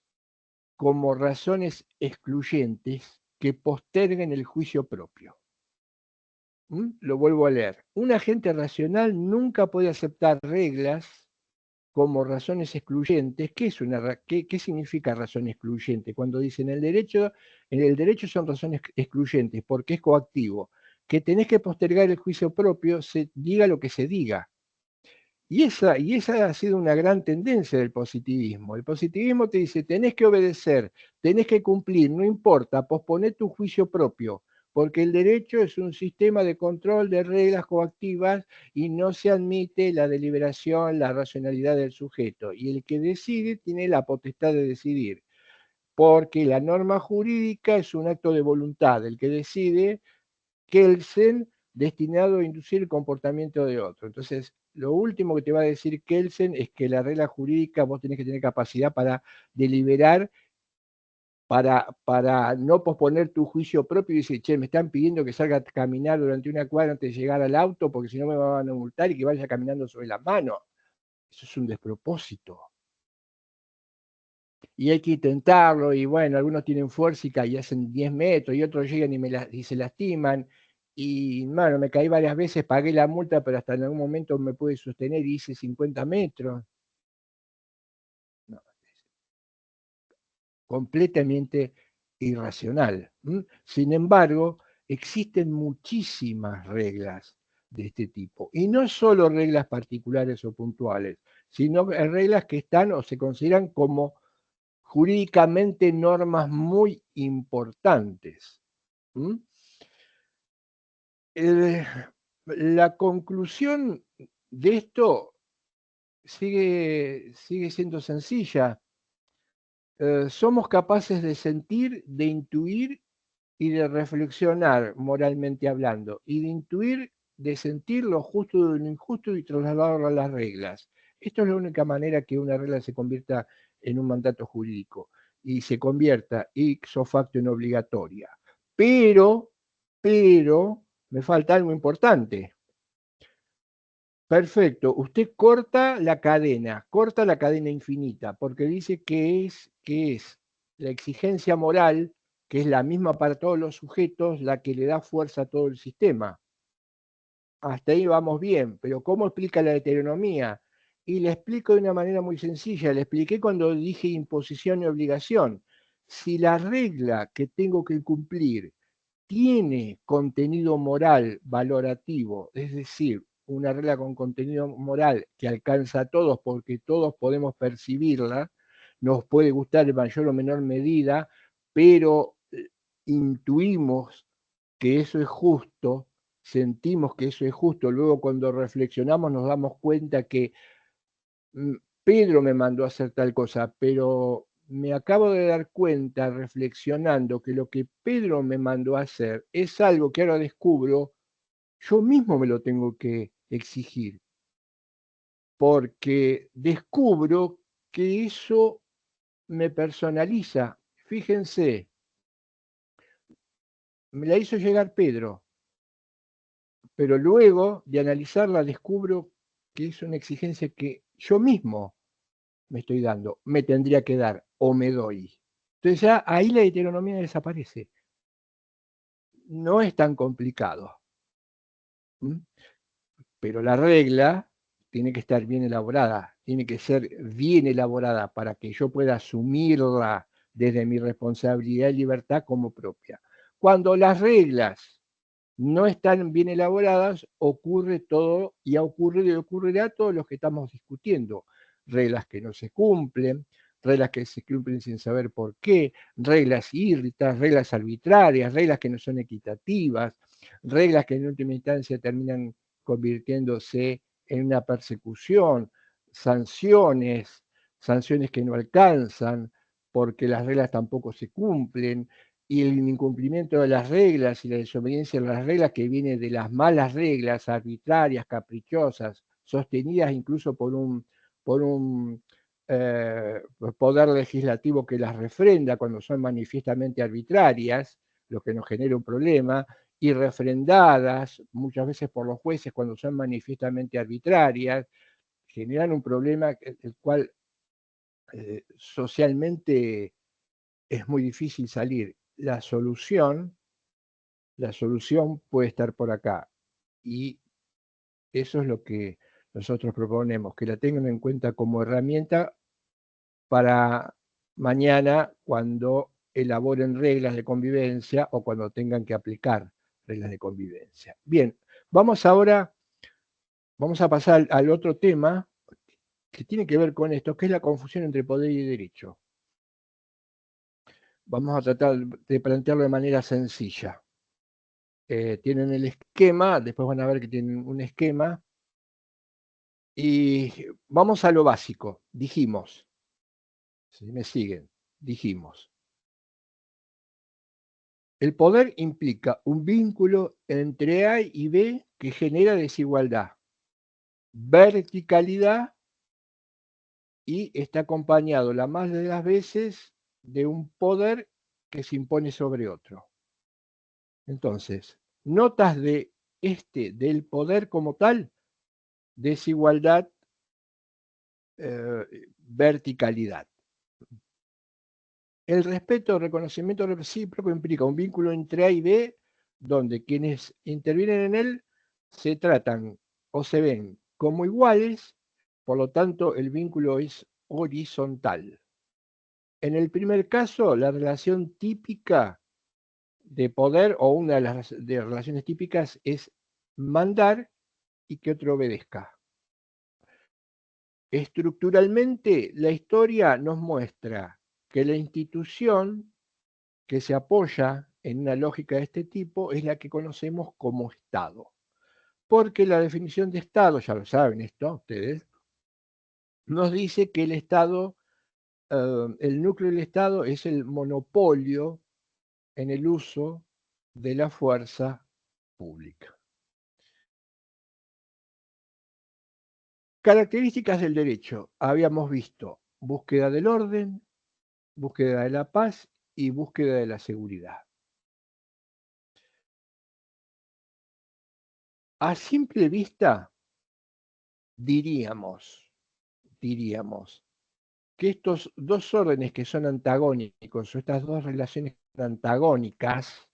como razones excluyentes que posterguen el juicio propio. Lo vuelvo a leer. Un agente racional nunca puede aceptar reglas como razones excluyentes. ¿Qué significa razón excluyente? Cuando dicen en el derecho son razones excluyentes porque es coactivo. Que tenés que postergar el juicio propio, se diga lo que se diga. Y esa ha sido una gran tendencia del positivismo. El positivismo te dice, tenés que obedecer, tenés que cumplir, no importa, posponé tu juicio propio, porque el derecho es un sistema de control de reglas coactivas y no se admite la deliberación, la racionalidad del sujeto. Y el que decide tiene la potestad de decidir, porque la norma jurídica es un acto de voluntad. El que decide, Kelsen, destinado a inducir el comportamiento de otro. Entonces, lo último que te va a decir Kelsen es que la regla jurídica vos tenés que tener capacidad para deliberar, para no posponer tu juicio propio y decir, che, me están pidiendo que salga a caminar durante una cuadra antes de llegar al auto porque si no me van a multar y que vaya caminando sobre las manos. Eso es un despropósito. Y hay que intentarlo, y bueno, algunos tienen fuerza y hacen 10 metros, y otros llegan y se lastiman, y bueno, me caí varias veces, pagué la multa, pero hasta en algún momento me pude sostener y hice 50 metros. No, completamente irracional. Sin embargo, existen muchísimas reglas de este tipo, y no solo reglas particulares o puntuales, sino reglas que están o se consideran como jurídicamente normas muy importantes. La conclusión de esto sigue siendo sencilla. Somos capaces de sentir, de intuir y de reflexionar moralmente hablando, y de intuir, de sentir lo justo de lo injusto y trasladarlo a las reglas. Esto es la única manera que una regla se convierta en un mandato jurídico y se convierta ipso facto en obligatoria. Pero, me falta algo importante. Perfecto, usted corta la cadena infinita, porque dice que es la exigencia moral, que es la misma para todos los sujetos, la que le da fuerza a todo el sistema. Hasta ahí vamos bien, pero ¿cómo explica la heteronomía? Y le explico de una manera muy sencilla, le expliqué cuando dije imposición y obligación. Si la regla que tengo que cumplir tiene contenido moral valorativo, es decir, una regla con contenido moral que alcanza a todos porque todos podemos percibirla, nos puede gustar en mayor o menor medida, pero intuimos que eso es justo, sentimos que eso es justo, luego cuando reflexionamos nos damos cuenta que Pedro me mandó a hacer tal cosa, pero me acabo de dar cuenta reflexionando que lo que Pedro me mandó a hacer es algo que ahora descubro, yo mismo me lo tengo que exigir, porque descubro que eso me personaliza. Fíjense, me la hizo llegar Pedro, pero luego de analizarla descubro que es una exigencia que yo mismo me estoy dando, me tendría que dar o me doy. Entonces ya ahí la heteronomía desaparece. No es tan complicado. Pero la regla tiene que estar bien elaborada, tiene que ser bien elaborada para que yo pueda asumirla desde mi responsabilidad y libertad como propia. Cuando las reglas no están bien elaboradas, ocurre todo y ha ocurrido y ocurrirá todo lo que estamos discutiendo. Reglas que no se cumplen, reglas que se cumplen sin saber por qué, reglas írritas, reglas arbitrarias, reglas que no son equitativas, reglas que en última instancia terminan convirtiéndose en una persecución, sanciones, sanciones que no alcanzan porque las reglas tampoco se cumplen, y el incumplimiento de las reglas y la desobediencia de las reglas que viene de las malas reglas arbitrarias, caprichosas, sostenidas incluso por un poder legislativo que las refrenda cuando son manifiestamente arbitrarias, lo que nos genera un problema, y refrendadas muchas veces por los jueces cuando son manifiestamente arbitrarias, generan un problema del cual socialmente es muy difícil salir. La solución puede estar por acá. Y eso es lo que nosotros proponemos, que la tengan en cuenta como herramienta para mañana cuando elaboren reglas de convivencia o cuando tengan que aplicar reglas de convivencia. Bien, vamos a pasar al otro tema que tiene que ver con esto, que es la confusión entre poder y derecho. Vamos a tratar de plantearlo de manera sencilla. tienen el esquema, después van a ver que tienen un esquema. Y vamos a lo básico, dijimos, si me siguen, dijimos. El poder implica un vínculo entre A y B que genera desigualdad, verticalidad y está acompañado la más de las veces de un poder que se impone sobre otro. Entonces, notas del poder como tal, desigualdad, verticalidad. El respeto o reconocimiento recíproco implica un vínculo entre A y B, donde quienes intervienen en él se tratan o se ven como iguales, por lo tanto el vínculo es horizontal. En el primer caso, la relación típica de poder o una de las relaciones típicas es mandar y que otro obedezca. Estructuralmente, la historia nos muestra que la institución que se apoya en una lógica de este tipo es la que conocemos como Estado. Porque la definición de Estado, ya lo saben esto ustedes, nos dice que el Estado, el núcleo del Estado es el monopolio en el uso de la fuerza pública. Características del derecho. Habíamos visto búsqueda del orden, búsqueda de la paz y búsqueda de la seguridad. A simple vista, diríamos que estos dos órdenes que son antagónicos, o estas dos relaciones antagónicas,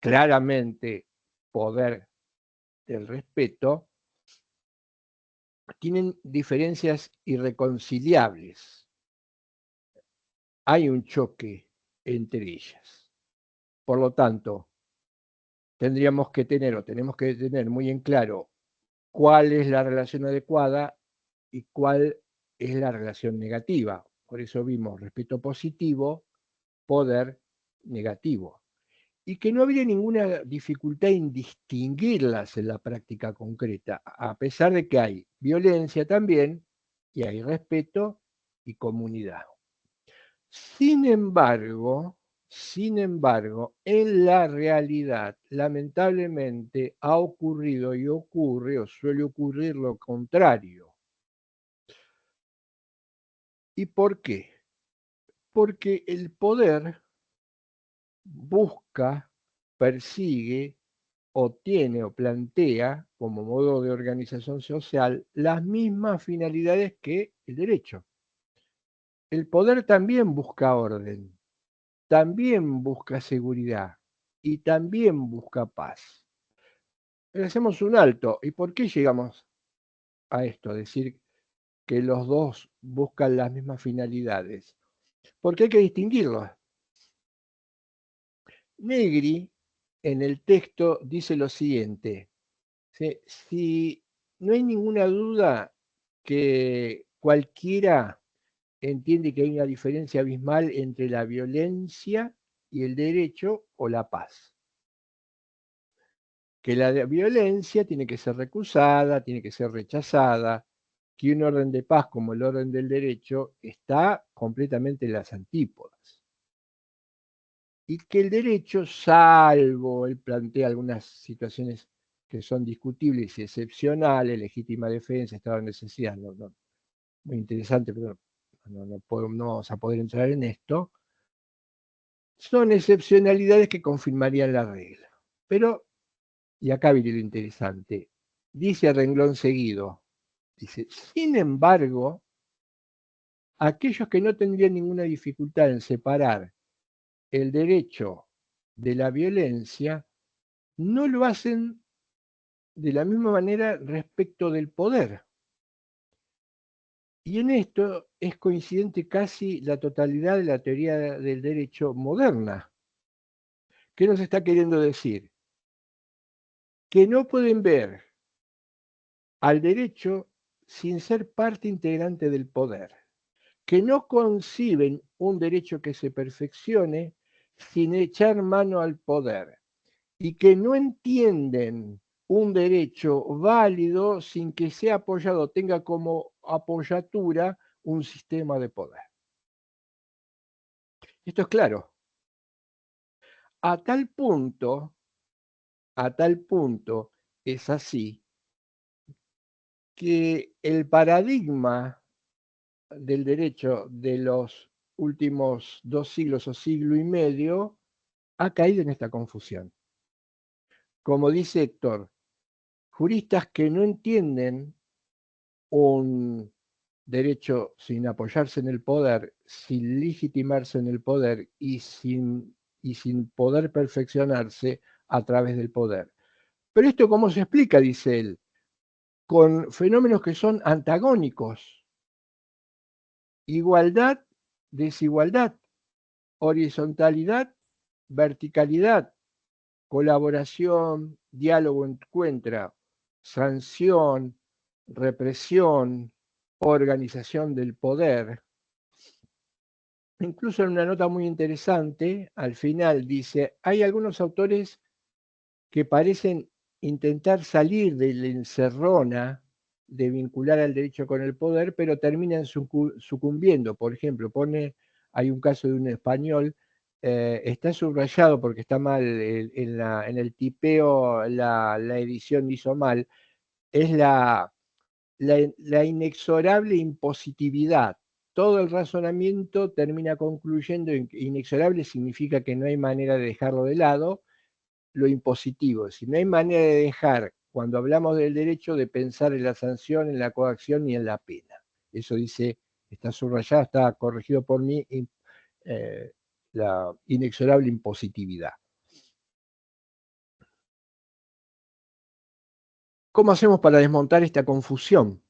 claramente poder del respeto, tienen diferencias irreconciliables. Hay un choque entre ellas. Por lo tanto, tenemos que tener muy en claro cuál es la relación adecuada y cuál es la relación negativa. Por eso vimos respeto positivo, poder negativo. Y que no habría ninguna dificultad en distinguirlas en la práctica concreta, a pesar de que hay violencia también y hay respeto y comunidad. Sin embargo, en la realidad, lamentablemente, ha ocurrido y ocurre o suele ocurrir lo contrario. ¿Y por qué? Porque el poder busca, persigue o tiene o plantea como modo de organización social las mismas finalidades que el derecho. El poder también busca orden, también busca seguridad y también busca paz. Hacemos un alto. ¿Y por qué llegamos a esto? A decir que los dos buscan las mismas finalidades. Porque hay que distinguirlos. Negri en el texto dice lo siguiente: si no hay ninguna duda que cualquiera entiende que hay una diferencia abismal entre la violencia y el derecho o la paz. Que la violencia tiene que ser recusada, tiene que ser rechazada, que un orden de paz como el orden del derecho está completamente en las antípodas. Y que el derecho, salvo él plantea algunas situaciones que son discutibles y excepcionales, legítima defensa, estado de necesidad, muy interesante, pero no vamos a poder entrar en esto, son excepcionalidades que confirmarían la regla. Pero, y acá viene lo interesante, dice a renglón seguido, dice, sin embargo, aquellos que no tendrían ninguna dificultad en separar el derecho de la violencia, no lo hacen de la misma manera respecto del poder. Y en esto es coincidente casi la totalidad de la teoría del derecho moderna. ¿Qué nos está queriendo decir? Que no pueden ver al derecho sin ser parte integrante del poder, que no conciben un derecho que se perfeccione sin echar mano al poder, y que no entienden un derecho válido sin que sea apoyado, tenga como apoyatura un sistema de poder. Esto es claro. A tal punto es así que el paradigma del derecho de los últimos 2 siglos o siglo y medio ha caído en esta confusión. Como dice Héctor, juristas que no entienden un derecho sin apoyarse en el poder, sin legitimarse en el poder y sin poder perfeccionarse a través del poder. Pero esto, ¿cómo se explica? Dice él, con fenómenos que son antagónicos. Igualdad, desigualdad, horizontalidad, verticalidad, colaboración, diálogo, encuentra, sanción, represión, organización del poder. Incluso en una nota muy interesante, al final dice, hay algunos autores que parecen intentar salir de la encerrona de vincular al derecho con el poder, pero terminan sucumbiendo. Por ejemplo, hay un caso de un español, está subrayado porque está mal en el tipeo, la edición hizo mal, es la inexorable impositividad. Todo el razonamiento termina concluyendo en que inexorable significa que no hay manera de dejarlo de lado, lo impositivo, es decir, no hay manera de dejar, cuando hablamos del derecho, de pensar en la sanción, en la coacción ni en la pena. Eso dice, está subrayado, está corregido por mí, la inexorable impositividad. ¿Cómo hacemos para desmontar esta confusión?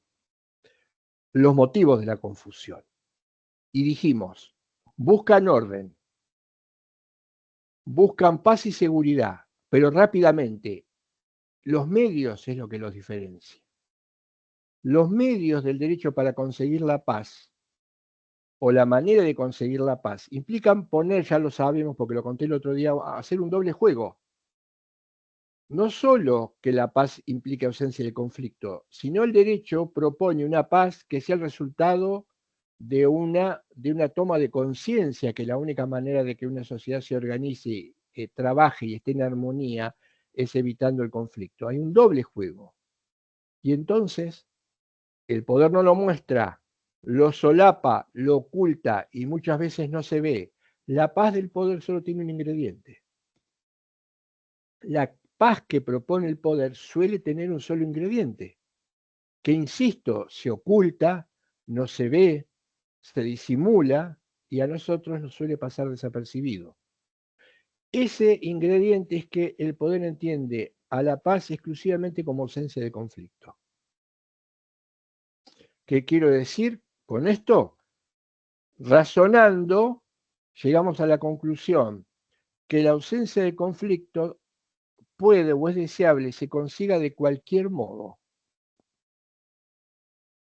Los motivos de la confusión. Y dijimos, buscan orden, buscan paz y seguridad, pero rápidamente. Los medios es lo que los diferencia. Los medios del derecho para conseguir la paz o la manera de conseguir la paz implican poner, ya lo sabemos porque lo conté el otro día, hacer un doble juego. No solo que la paz implique ausencia de conflicto, sino el derecho propone una paz que sea el resultado de una toma de conciencia, que la única manera de que una sociedad se organice, trabaje y esté en armonía es evitando el conflicto. Hay un doble juego. Y entonces el poder no lo muestra, lo solapa, lo oculta y muchas veces no se ve. La paz del poder solo tiene un ingrediente. La paz que propone el poder suele tener un solo ingrediente, que, insisto, se oculta, no se ve, se disimula y a nosotros nos suele pasar desapercibido. Ese ingrediente es que el poder entiende a la paz exclusivamente como ausencia de conflicto. ¿Qué quiero decir con esto? Razonando, llegamos a la conclusión que la ausencia de conflicto puede o es deseable, se consiga de cualquier modo.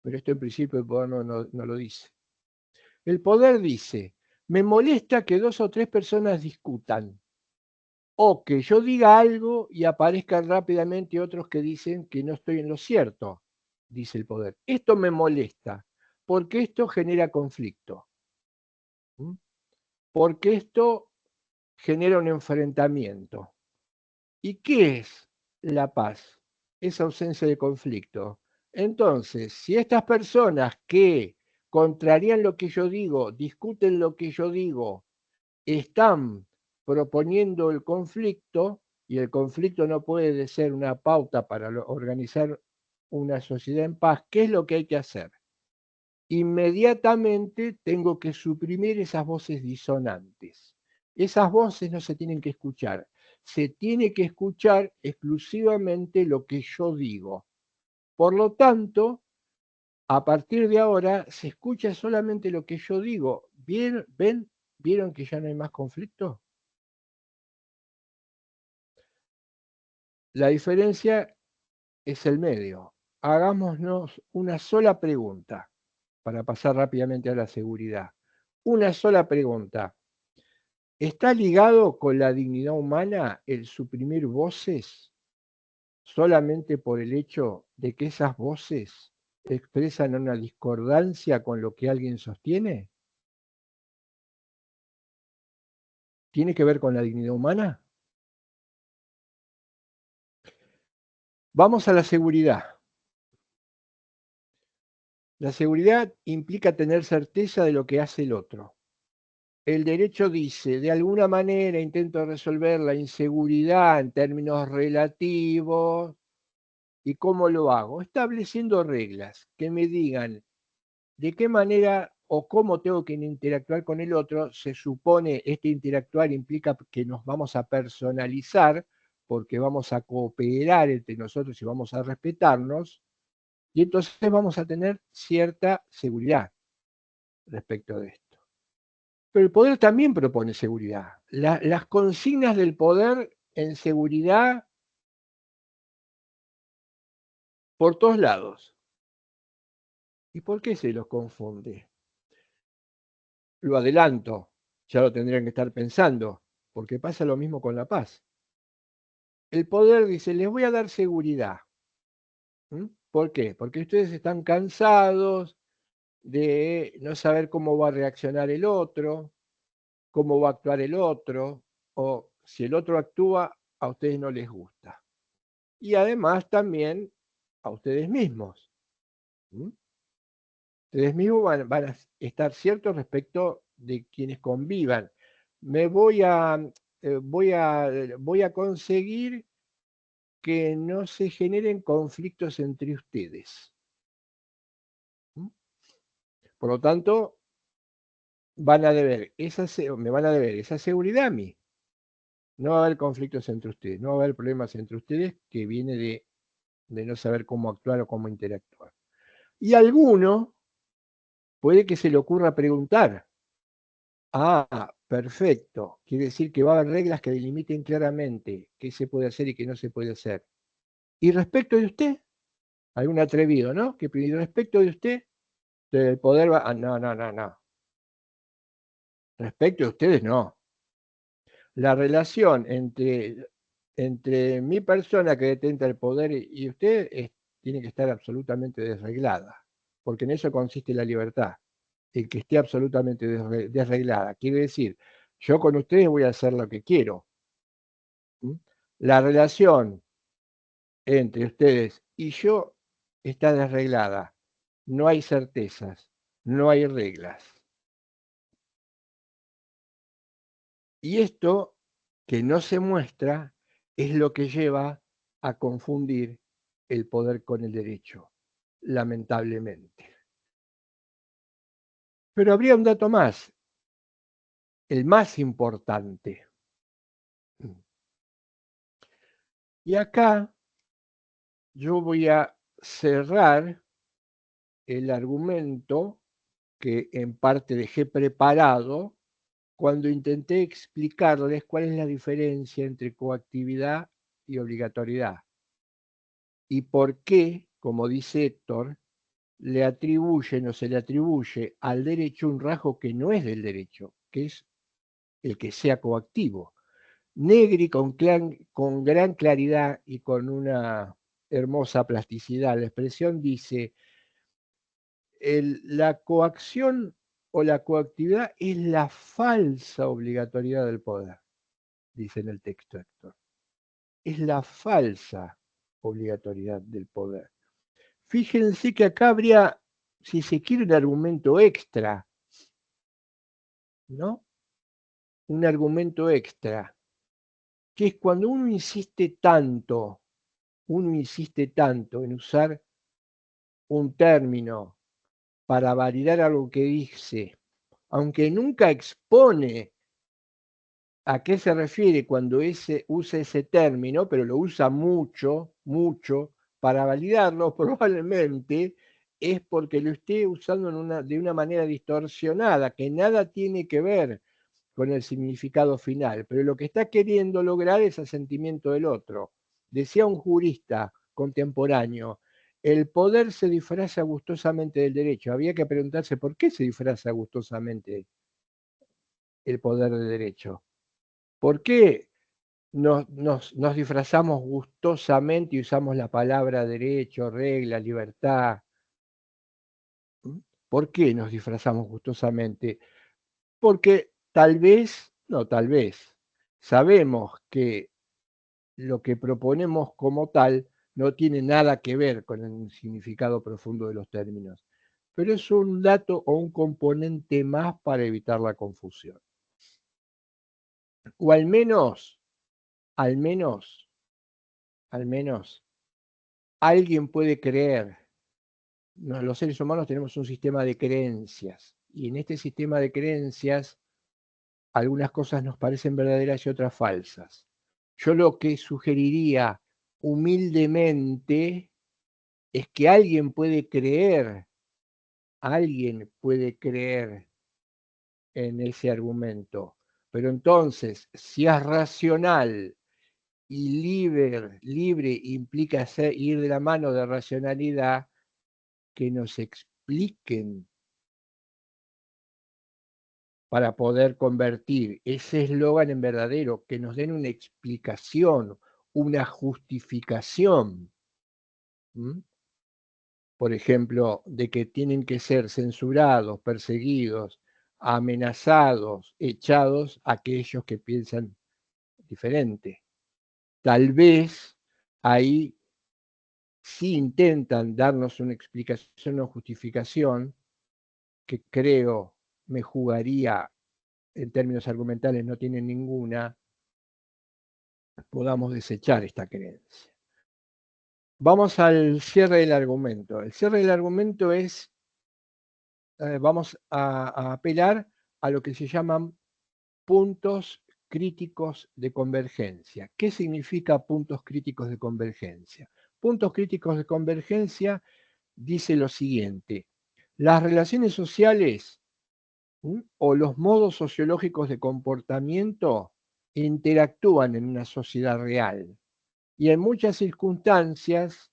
Pero esto en principio el poder no lo dice. El poder dice, me molesta que 2 o 3 personas discutan, o que yo diga algo y aparezcan rápidamente otros que dicen que no estoy en lo cierto, dice el poder. Esto me molesta, porque esto genera conflicto. Porque esto genera un enfrentamiento. ¿Y qué es la paz? Es ausencia de conflicto. Entonces, si estas personas que contrarían lo que yo digo, discuten lo que yo digo, están proponiendo el conflicto, y el conflicto no puede ser una pauta para organizar una sociedad en paz, ¿qué es lo que hay que hacer? Inmediatamente tengo que suprimir esas voces disonantes. Esas voces no se tienen que escuchar. Se tiene que escuchar exclusivamente lo que yo digo. Por lo tanto, a partir de ahora se escucha solamente lo que yo digo. ¿Vieron que ya no hay más conflicto? La diferencia es el medio. Hagámonos una sola pregunta para pasar rápidamente a la seguridad. Una sola pregunta. ¿Está ligado con la dignidad humana el suprimir voces solamente por el hecho de que esas voces expresan una discordancia con lo que alguien sostiene? ¿Tiene que ver con la dignidad humana? Vamos a la seguridad. La seguridad implica tener certeza de lo que hace el otro. El derecho dice, de alguna manera intento resolver la inseguridad en términos relativos. ¿Y cómo lo hago? Estableciendo reglas que me digan de qué manera o cómo tengo que interactuar con el otro. Se supone, este interactuar implica que nos vamos a personalizar, porque vamos a cooperar entre nosotros y vamos a respetarnos, y entonces vamos a tener cierta seguridad respecto de esto. Pero el poder también propone seguridad. Las consignas del poder en seguridad por todos lados. ¿Y por qué se los confunde? Lo adelanto, ya lo tendrían que estar pensando, porque pasa lo mismo con la paz. El poder dice, les voy a dar seguridad. ¿Por qué? Porque ustedes están cansados de no saber cómo va a reaccionar el otro, cómo va a actuar el otro, o si el otro actúa, a ustedes no les gusta. Y además también a ustedes mismos. Ustedes mismos van a estar ciertos respecto de quienes convivan. Me voy a, voy a conseguir que no se generen conflictos entre ustedes. Por lo tanto, me van a deber esa seguridad a mí. No va a haber conflictos entre ustedes, no va a haber problemas entre ustedes que viene de no saber cómo actuar o cómo interactuar. Y a alguno puede que se le ocurra preguntar, perfecto, quiere decir que va a haber reglas que delimiten claramente qué se puede hacer y qué no se puede hacer. Y respecto de usted, algún atrevido, ¿no? Que respecto de usted, el poder va, no, no, no, no. Respecto de ustedes, no. La relación entre mi persona que detenta el poder y usted tiene que estar absolutamente desreglada, porque en eso consiste la libertad, el que esté absolutamente desreglada. Quiere decir, yo con ustedes voy a hacer lo que quiero. La relación entre ustedes y yo está desreglada. No hay certezas, no hay reglas. Y esto que no se muestra es lo que lleva a confundir el poder con el derecho, lamentablemente. Pero habría un dato más, el más importante. Y acá yo voy a cerrar el argumento que en parte dejé preparado cuando intenté explicarles cuál es la diferencia entre coactividad y obligatoriedad y por qué, como dice Héctor, le atribuyen o se le atribuye al derecho un rasgo que no es del derecho, que es el que sea coactivo. Negri con gran claridad y con una hermosa plasticidad, la expresión dice, la coacción o la coactividad es la falsa obligatoriedad del poder, dice en el texto Héctor. Es la falsa obligatoriedad del poder. Fíjense que acá habría, si se quiere, un argumento extra, ¿no? Un argumento extra, que es cuando uno insiste tanto en usar un término para validar algo que dice, aunque nunca expone a qué se refiere cuando usa ese término, pero lo usa mucho, mucho, para validarlo, probablemente es porque lo esté usando de una manera distorsionada, que nada tiene que ver con el significado final, pero lo que está queriendo lograr es asentimiento del otro. Decía un jurista contemporáneo, el poder se disfraza gustosamente del derecho. Había que preguntarse por qué se disfraza gustosamente el poder del derecho. ¿Por qué nos disfrazamos gustosamente y usamos la palabra derecho, regla, libertad? ¿Por qué nos disfrazamos gustosamente? Porque tal vez, no tal vez, sabemos que lo que proponemos como tal no tiene nada que ver con el significado profundo de los términos, pero es un dato o un componente más para evitar la confusión. O al menos, al menos, al menos, alguien puede creer. Los seres humanos tenemos un sistema de creencias y en este sistema de creencias algunas cosas nos parecen verdaderas y otras falsas. Yo lo que sugeriría humildemente es que alguien puede creer en ese argumento, pero entonces, si es racional y libre implica ir de la mano de racionalidad, que nos expliquen para poder convertir ese eslogan en verdadero, que nos den una explicación, una justificación. ¿Mm? Por ejemplo, de que tienen que ser censurados, perseguidos, amenazados, echados aquellos que piensan diferente. Tal vez ahí sí intentan darnos una explicación o justificación que creo me jugaría en términos argumentales, no tiene ninguna, podamos desechar esta creencia. Vamos al cierre del argumento. El cierre del argumento es, vamos a apelar a lo que se llaman puntos críticos de convergencia. ¿Qué significa puntos críticos de convergencia? Puntos críticos de convergencia dice lo siguiente: las relaciones sociales o los modos sociológicos de comportamiento interactúan en una sociedad real y en muchas circunstancias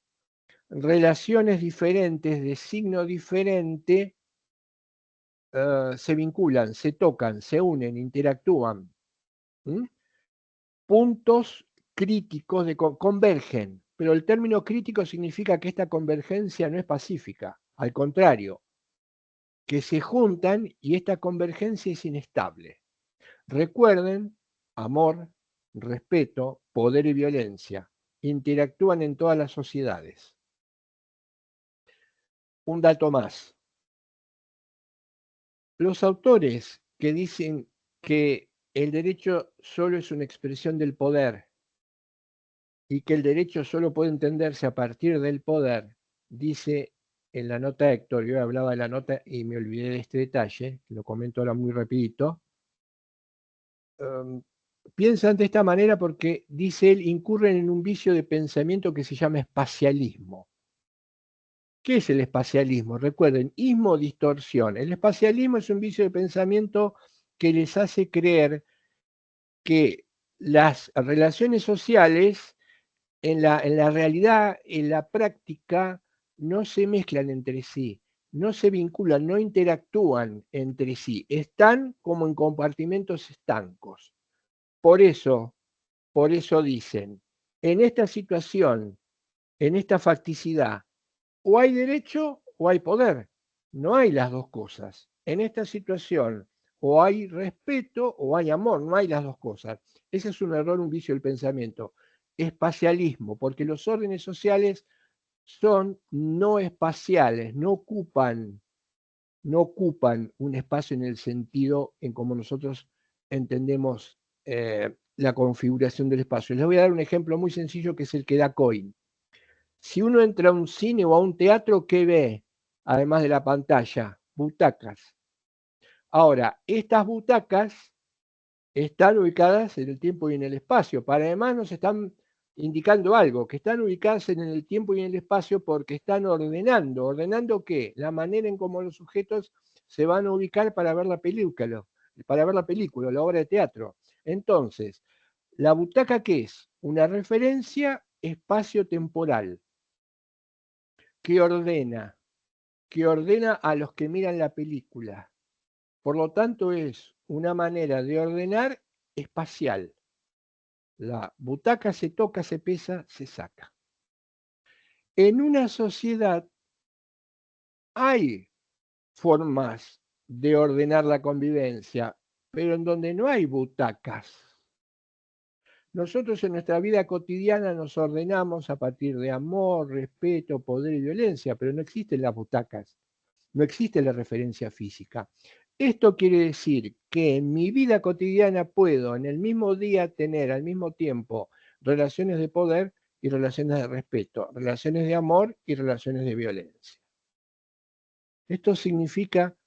relaciones diferentes de signo diferente se vinculan, se tocan, se unen, interactúan. ¿Mm? Puntos críticos convergen, pero el término crítico significa que esta convergencia no es pacífica, al contrario, que se juntan y esta convergencia es inestable. Recuerden, amor, respeto, poder y violencia interactúan en todas las sociedades. Un dato más. Los autores que dicen que el derecho solo es una expresión del poder y que el derecho solo puede entenderse a partir del poder, dice en la nota Héctor, yo hablaba de la nota y me olvidé de este detalle, lo comento ahora muy rapidito, piensan de esta manera porque, dice él, incurren en un vicio de pensamiento que se llama espacialismo. ¿Qué es el espacialismo? Recuerden, ismo, distorsión. El espacialismo es un vicio de pensamiento que les hace creer que las relaciones sociales en la realidad, en la práctica, no se mezclan entre sí, no se vinculan, no interactúan entre sí, están como en compartimentos estancos. Por eso dicen, en esta situación, en esta facticidad, o hay derecho o hay poder. No hay las dos cosas. En esta situación, o hay respeto o hay amor, no hay las dos cosas. Ese es un error, un vicio del pensamiento. Espacialismo, porque los órdenes sociales son no espaciales, no ocupan un espacio en el sentido en como nosotros entendemos la configuración del espacio. Les voy a dar un ejemplo muy sencillo que es el que da Cohen. Si uno entra a un cine o a un teatro, ¿qué ve? Además de la pantalla, butacas. Ahora, estas butacas están ubicadas en el tiempo y en el espacio. Para además nos están indicando algo, que están ubicadas en el tiempo y en el espacio porque están ordenando. ¿Ordenando qué? La manera en cómo los sujetos se van a ubicar para ver la película, la obra de teatro. Entonces, ¿la butaca qué es? Una referencia espacio-temporal que ordena, a los que miran la película. Por lo tanto, es una manera de ordenar espacial. La butaca se toca, se pesa, se saca. En una sociedad hay formas de ordenar la convivencia, pero en donde no hay butacas. Nosotros en nuestra vida cotidiana nos ordenamos a partir de amor, respeto, poder y violencia, pero no existen las butacas, no existe la referencia física. Esto quiere decir que en mi vida cotidiana puedo en el mismo día tener al mismo tiempo relaciones de poder y relaciones de respeto, relaciones de amor y relaciones de violencia. Esto significa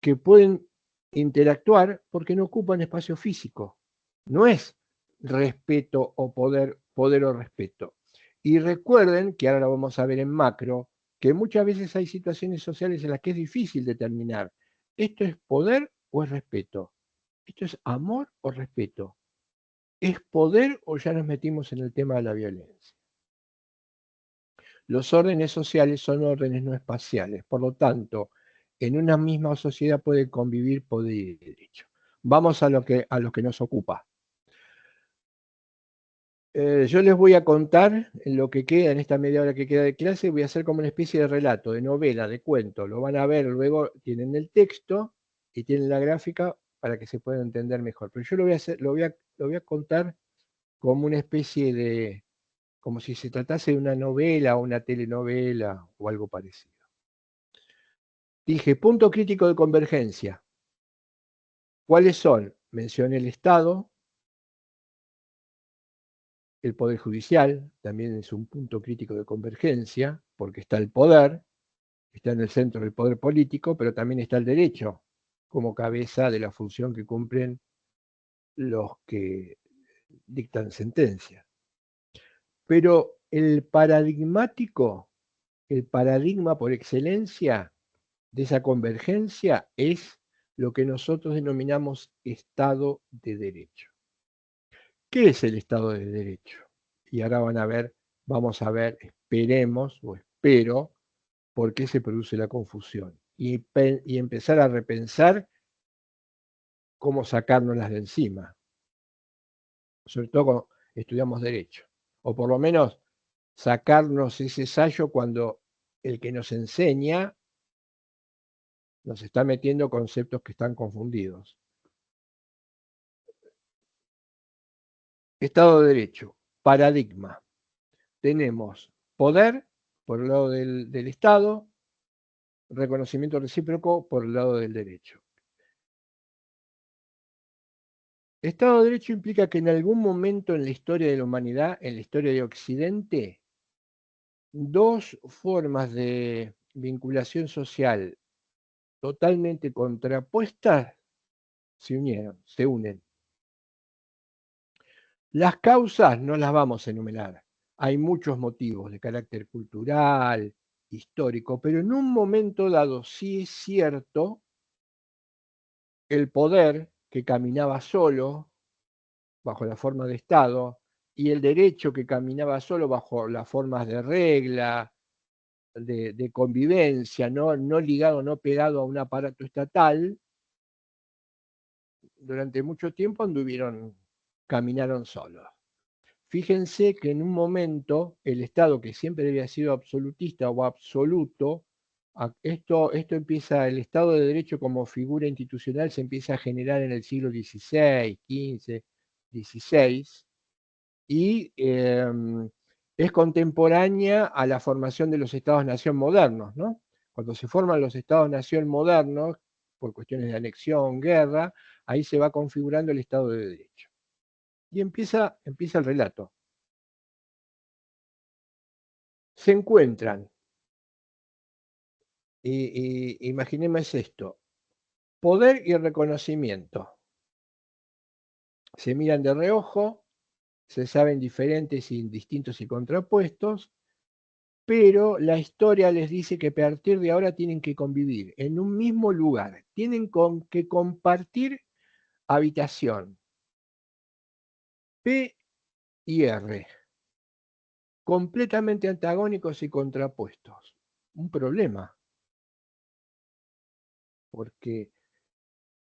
que pueden interactuar porque no ocupan espacio físico. No es respeto o poder, poder o respeto. Y recuerden, que ahora lo vamos a ver en macro, que muchas veces hay situaciones sociales en las que es difícil determinar, ¿esto es poder o es respeto? ¿Esto es amor o respeto? ¿Es poder o ya nos metimos en el tema de la violencia? Los órdenes sociales son órdenes no espaciales, por lo tanto, en una misma sociedad puede convivir poder y derecho. Vamos a lo que nos ocupa. Yo les voy a contar en lo que queda, en esta media hora que queda de clase, voy a hacer como una especie de relato, de novela, de cuento. Lo van a ver, luego tienen el texto y tienen la gráfica para que se pueda entender mejor. Pero yo lo voy a hacer, lo voy a contar como una especie de, como si se tratase de una novela o una telenovela o algo parecido. Dije, punto crítico de convergencia. ¿Cuáles son? Mencioné el Estado, el Poder Judicial, también es un punto crítico de convergencia, porque está el poder, está en el centro del poder político, pero también está el derecho, como cabeza de la función que cumplen los que dictan sentencia. Pero el paradigmático, el paradigma por excelencia de esa convergencia es lo que nosotros denominamos Estado de Derecho. ¿Qué es el Estado de Derecho? Y ahora vamos a ver, esperemos o espero, por qué se produce la confusión y empezar a repensar cómo sacárnoslas de encima, sobre todo cuando estudiamos Derecho, o por lo menos sacarnos ese sallo cuando el que nos enseña nos está metiendo conceptos que están confundidos. Estado de Derecho, paradigma. Tenemos poder por el lado del Estado, reconocimiento recíproco por el lado del derecho. Estado de Derecho implica que en algún momento en la historia de la humanidad, en la historia de Occidente, dos formas de vinculación social totalmente contrapuestas se unieron, se unen. Las causas no las vamos a enumerar. Hay muchos motivos de carácter cultural, histórico, pero en un momento dado sí es cierto el poder que caminaba solo bajo la forma de Estado y el derecho que caminaba solo bajo las formas de regla, de convivencia, no ligado, no pegado a un aparato estatal, durante mucho tiempo caminaron solos. Fíjense que en un momento el Estado, que siempre había sido absolutista o absoluto, esto empieza, el Estado de Derecho como figura institucional se empieza a generar en el siglo XVI, XV, XVI, y es contemporánea a la formación de los Estados-nación modernos, ¿no? Cuando se forman los Estados-nación modernos, por cuestiones de anexión, guerra, ahí se va configurando el Estado de Derecho. Y empieza el relato. Se encuentran, y imaginemos esto, poder y reconocimiento. Se miran de reojo, se saben diferentes y distintos y contrapuestos, pero la historia les dice que a partir de ahora tienen que convivir en un mismo lugar, tienen que compartir habitación. P y R, completamente antagónicos y contrapuestos. Un problema, porque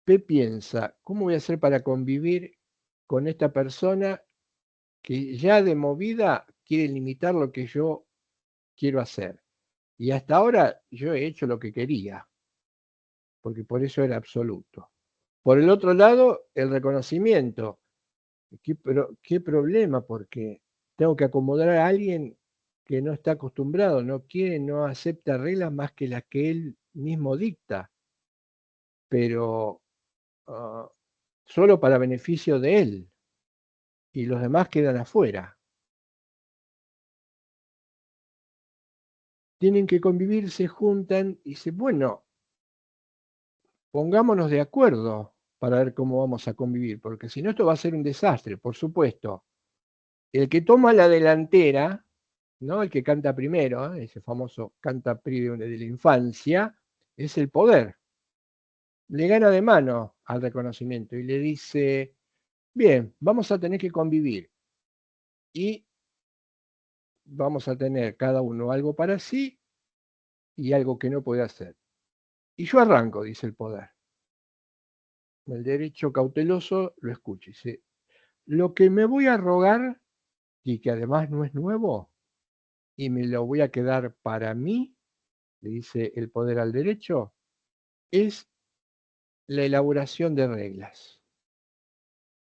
P piensa, ¿cómo voy a hacer para convivir con esta persona que ya de movida quiere limitar lo que yo quiero hacer. Y hasta ahora yo he hecho lo que quería, porque por eso era absoluto. Por el otro lado, el reconocimiento. ¿Qué problema? Porque tengo que acomodar a alguien que no está acostumbrado, no quiere, no acepta reglas más que las que él mismo dicta, pero uh, solo para beneficio de él, y los demás quedan afuera. Tienen que convivir, se juntan y dicen, bueno, pongámonos de acuerdo para ver cómo vamos a convivir, porque si no esto va a ser un desastre, por supuesto. El que toma la delantera, ¿no? El que canta primero, ese famoso canta previo de la infancia, es el poder. Le gana de mano al reconocimiento y le dice, bien, vamos a tener que convivir y vamos a tener cada uno algo para sí y algo que no puede hacer. Y yo arranco, dice el poder. El derecho cauteloso lo escucha. Dice, lo que me voy a rogar, y que además no es nuevo, y me lo voy a quedar para mí, le dice el poder al derecho, es la elaboración de reglas.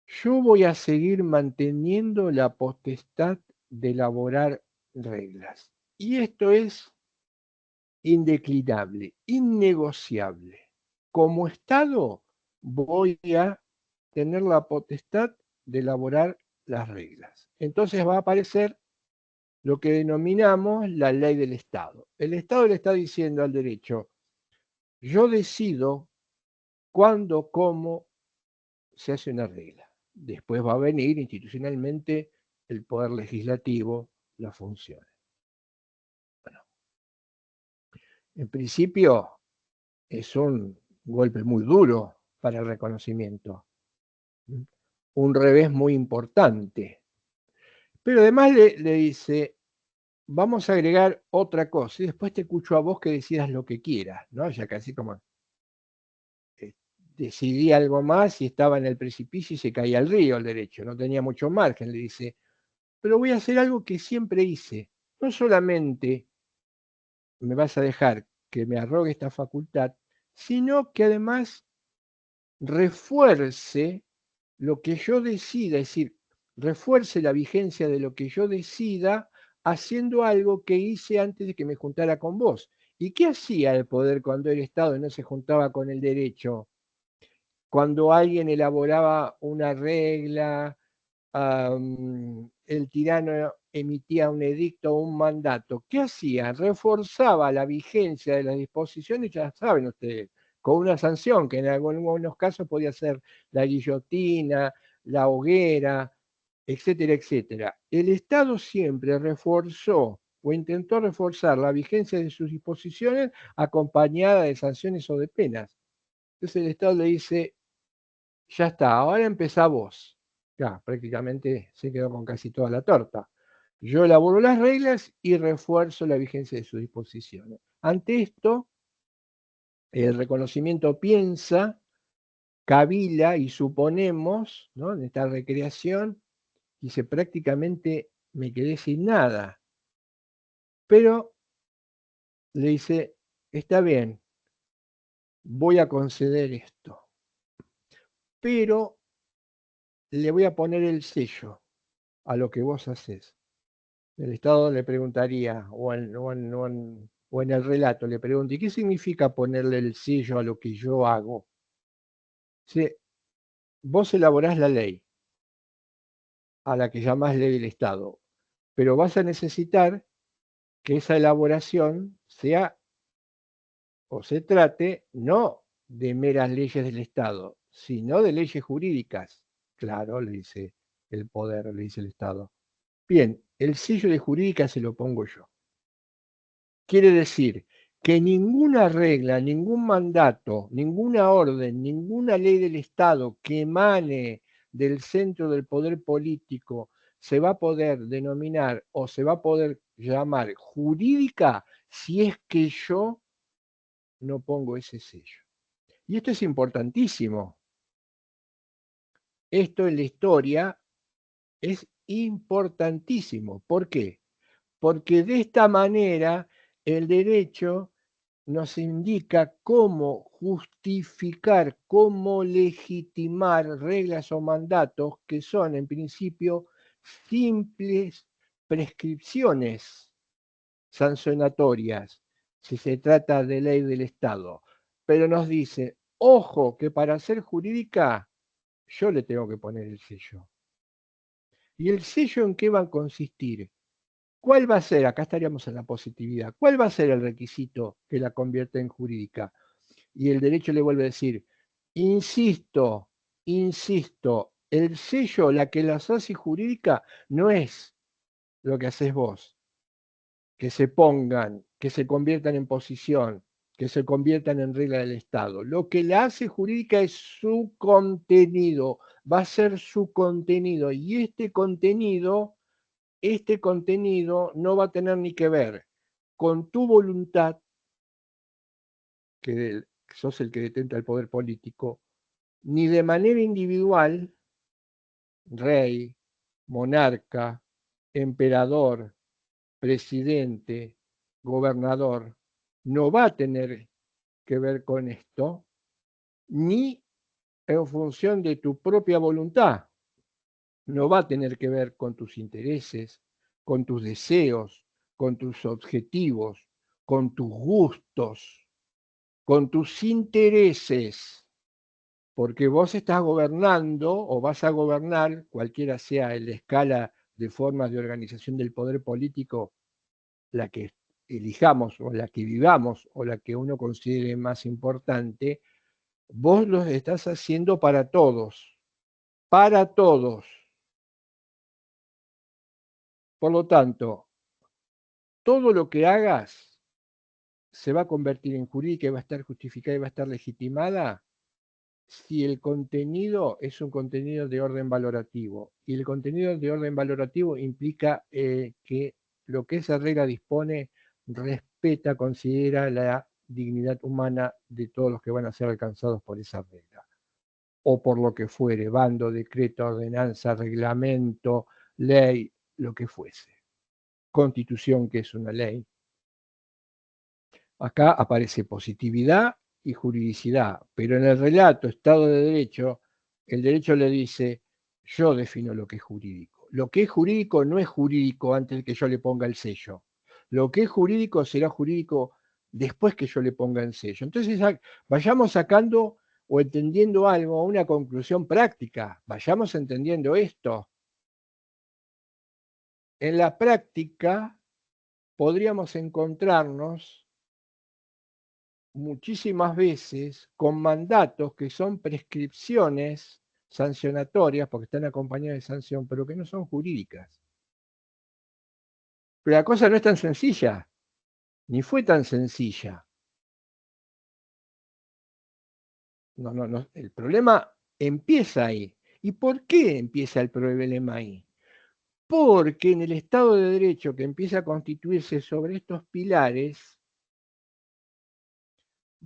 Yo voy a seguir manteniendo la potestad de elaborar reglas. Y esto es indeclinable, innegociable. Como Estado voy a tener la potestad de elaborar las reglas. Entonces va a aparecer lo que denominamos la ley del Estado. El Estado le está diciendo al derecho, yo decido cuándo, cómo se hace una regla. Después va a venir institucionalmente el poder legislativo, las funciones. Bueno, en principio es un golpe muy duro para el reconocimiento, un revés muy importante. Pero además le dice, vamos a agregar otra cosa y después te escucho a vos que decidas lo que quieras, ¿no? Ya casi como decidí algo más y estaba en el precipicio y se caía al río el derecho, no tenía mucho margen, le dice, pero voy a hacer algo que siempre hice, no solamente me vas a dejar que me arrogue esta facultad, sino que además refuerce lo que yo decida, es decir, refuerce la vigencia de lo que yo decida haciendo algo que hice antes de que me juntara con vos. ¿Y qué hacía el poder cuando el Estado no se juntaba con el derecho? Cuando alguien elaboraba una regla, el tirano emitía un edicto o un mandato, ¿qué hacía? Reforzaba la vigencia de las disposiciones, ya saben ustedes, con una sanción que en algunos casos podía ser la guillotina, la hoguera, etcétera, etcétera. El Estado siempre reforzó o intentó reforzar la vigencia de sus disposiciones acompañada de sanciones o de penas. Entonces el Estado le dice, ya está, ahora empezá vos. Ya, prácticamente se quedó con casi toda la torta. Yo elaboro las reglas y refuerzo la vigencia de sus disposiciones. Ante esto, el reconocimiento piensa, cavila y suponemos, ¿no? En esta recreación, dice prácticamente me quedé sin nada. Pero le dice, está bien, voy a conceder esto, pero le voy a poner el sello a lo que vos haces. El Estado le preguntaría, o en el relato le pregunta, ¿y qué significa ponerle el sello a lo que yo hago? Si vos elaborás la ley, a la que llamás ley del Estado, pero vas a necesitar que esa elaboración sea o se trate no de meras leyes del Estado, sino de leyes jurídicas. Claro, le dice el poder, le dice el Estado. Bien, el sello de jurídica se lo pongo yo. Quiere decir que ninguna regla, ningún mandato, ninguna orden, ninguna ley del Estado que emane del centro del poder político se va a poder denominar o se va a poder llamar jurídica si es que yo no pongo ese sello. Y esto es importantísimo. Esto en la historia es importantísimo. ¿Por qué? Porque de esta manera el derecho nos indica cómo justificar, cómo legitimar reglas o mandatos que son en principio simples prescripciones sancionatorias, si se trata de ley del Estado. Pero nos dice, ojo, que para ser jurídica yo le tengo que poner el sello. ¿Y el sello en qué va a consistir? ¿Cuál va a ser? Acá estaríamos en la positividad. ¿Cuál va a ser el requisito que la convierte en jurídica? Y el derecho le vuelve a decir, insisto, insisto, el sello, la que la hace jurídica, no es lo que haces vos, que se pongan, que se conviertan en posición, que se conviertan en regla del Estado. Lo que la hace jurídica es su contenido, va a ser su contenido, y este contenido no va a tener ni que ver con tu voluntad, que sos el que detenta el poder político, ni de manera individual, rey, monarca, emperador, presidente, gobernador, no va a tener que ver con esto, ni en función de tu propia voluntad. No va a tener que ver con tus intereses, con tus deseos, con tus objetivos, con tus gustos, con tus intereses, porque vos estás gobernando o vas a gobernar, cualquiera sea la escala de formas de organización del poder político, la que elijamos o la que vivamos o la que uno considere más importante, vos lo estás haciendo para todos, para todos. Por lo tanto, todo lo que hagas se va a convertir en jurídica y va a estar justificada y va a estar legitimada si el contenido es un contenido de orden valorativo. Y el contenido de orden valorativo implica que lo que esa regla dispone respeta, considera la dignidad humana de todos los que van a ser alcanzados por esa regla. O por lo que fuere, bando, decreto, ordenanza, reglamento, ley, lo que fuese. Constitución, que es una ley. Acá aparece positividad y juridicidad, pero en el relato Estado de Derecho, el derecho le dice, yo defino lo que es jurídico. Lo que es jurídico no es jurídico antes de que yo le ponga el sello. Lo que es jurídico será jurídico después que yo le ponga el sello. Entonces, vayamos sacando o entendiendo algo, una conclusión práctica. Vayamos entendiendo esto. En la práctica podríamos encontrarnos muchísimas veces con mandatos que son prescripciones sancionatorias, porque están acompañadas de sanción, pero que no son jurídicas. Pero la cosa no es tan sencilla, ni fue tan sencilla. No, el problema empieza ahí. ¿Y por qué empieza el problema ahí? Porque en el Estado de Derecho que empieza a constituirse sobre estos pilares,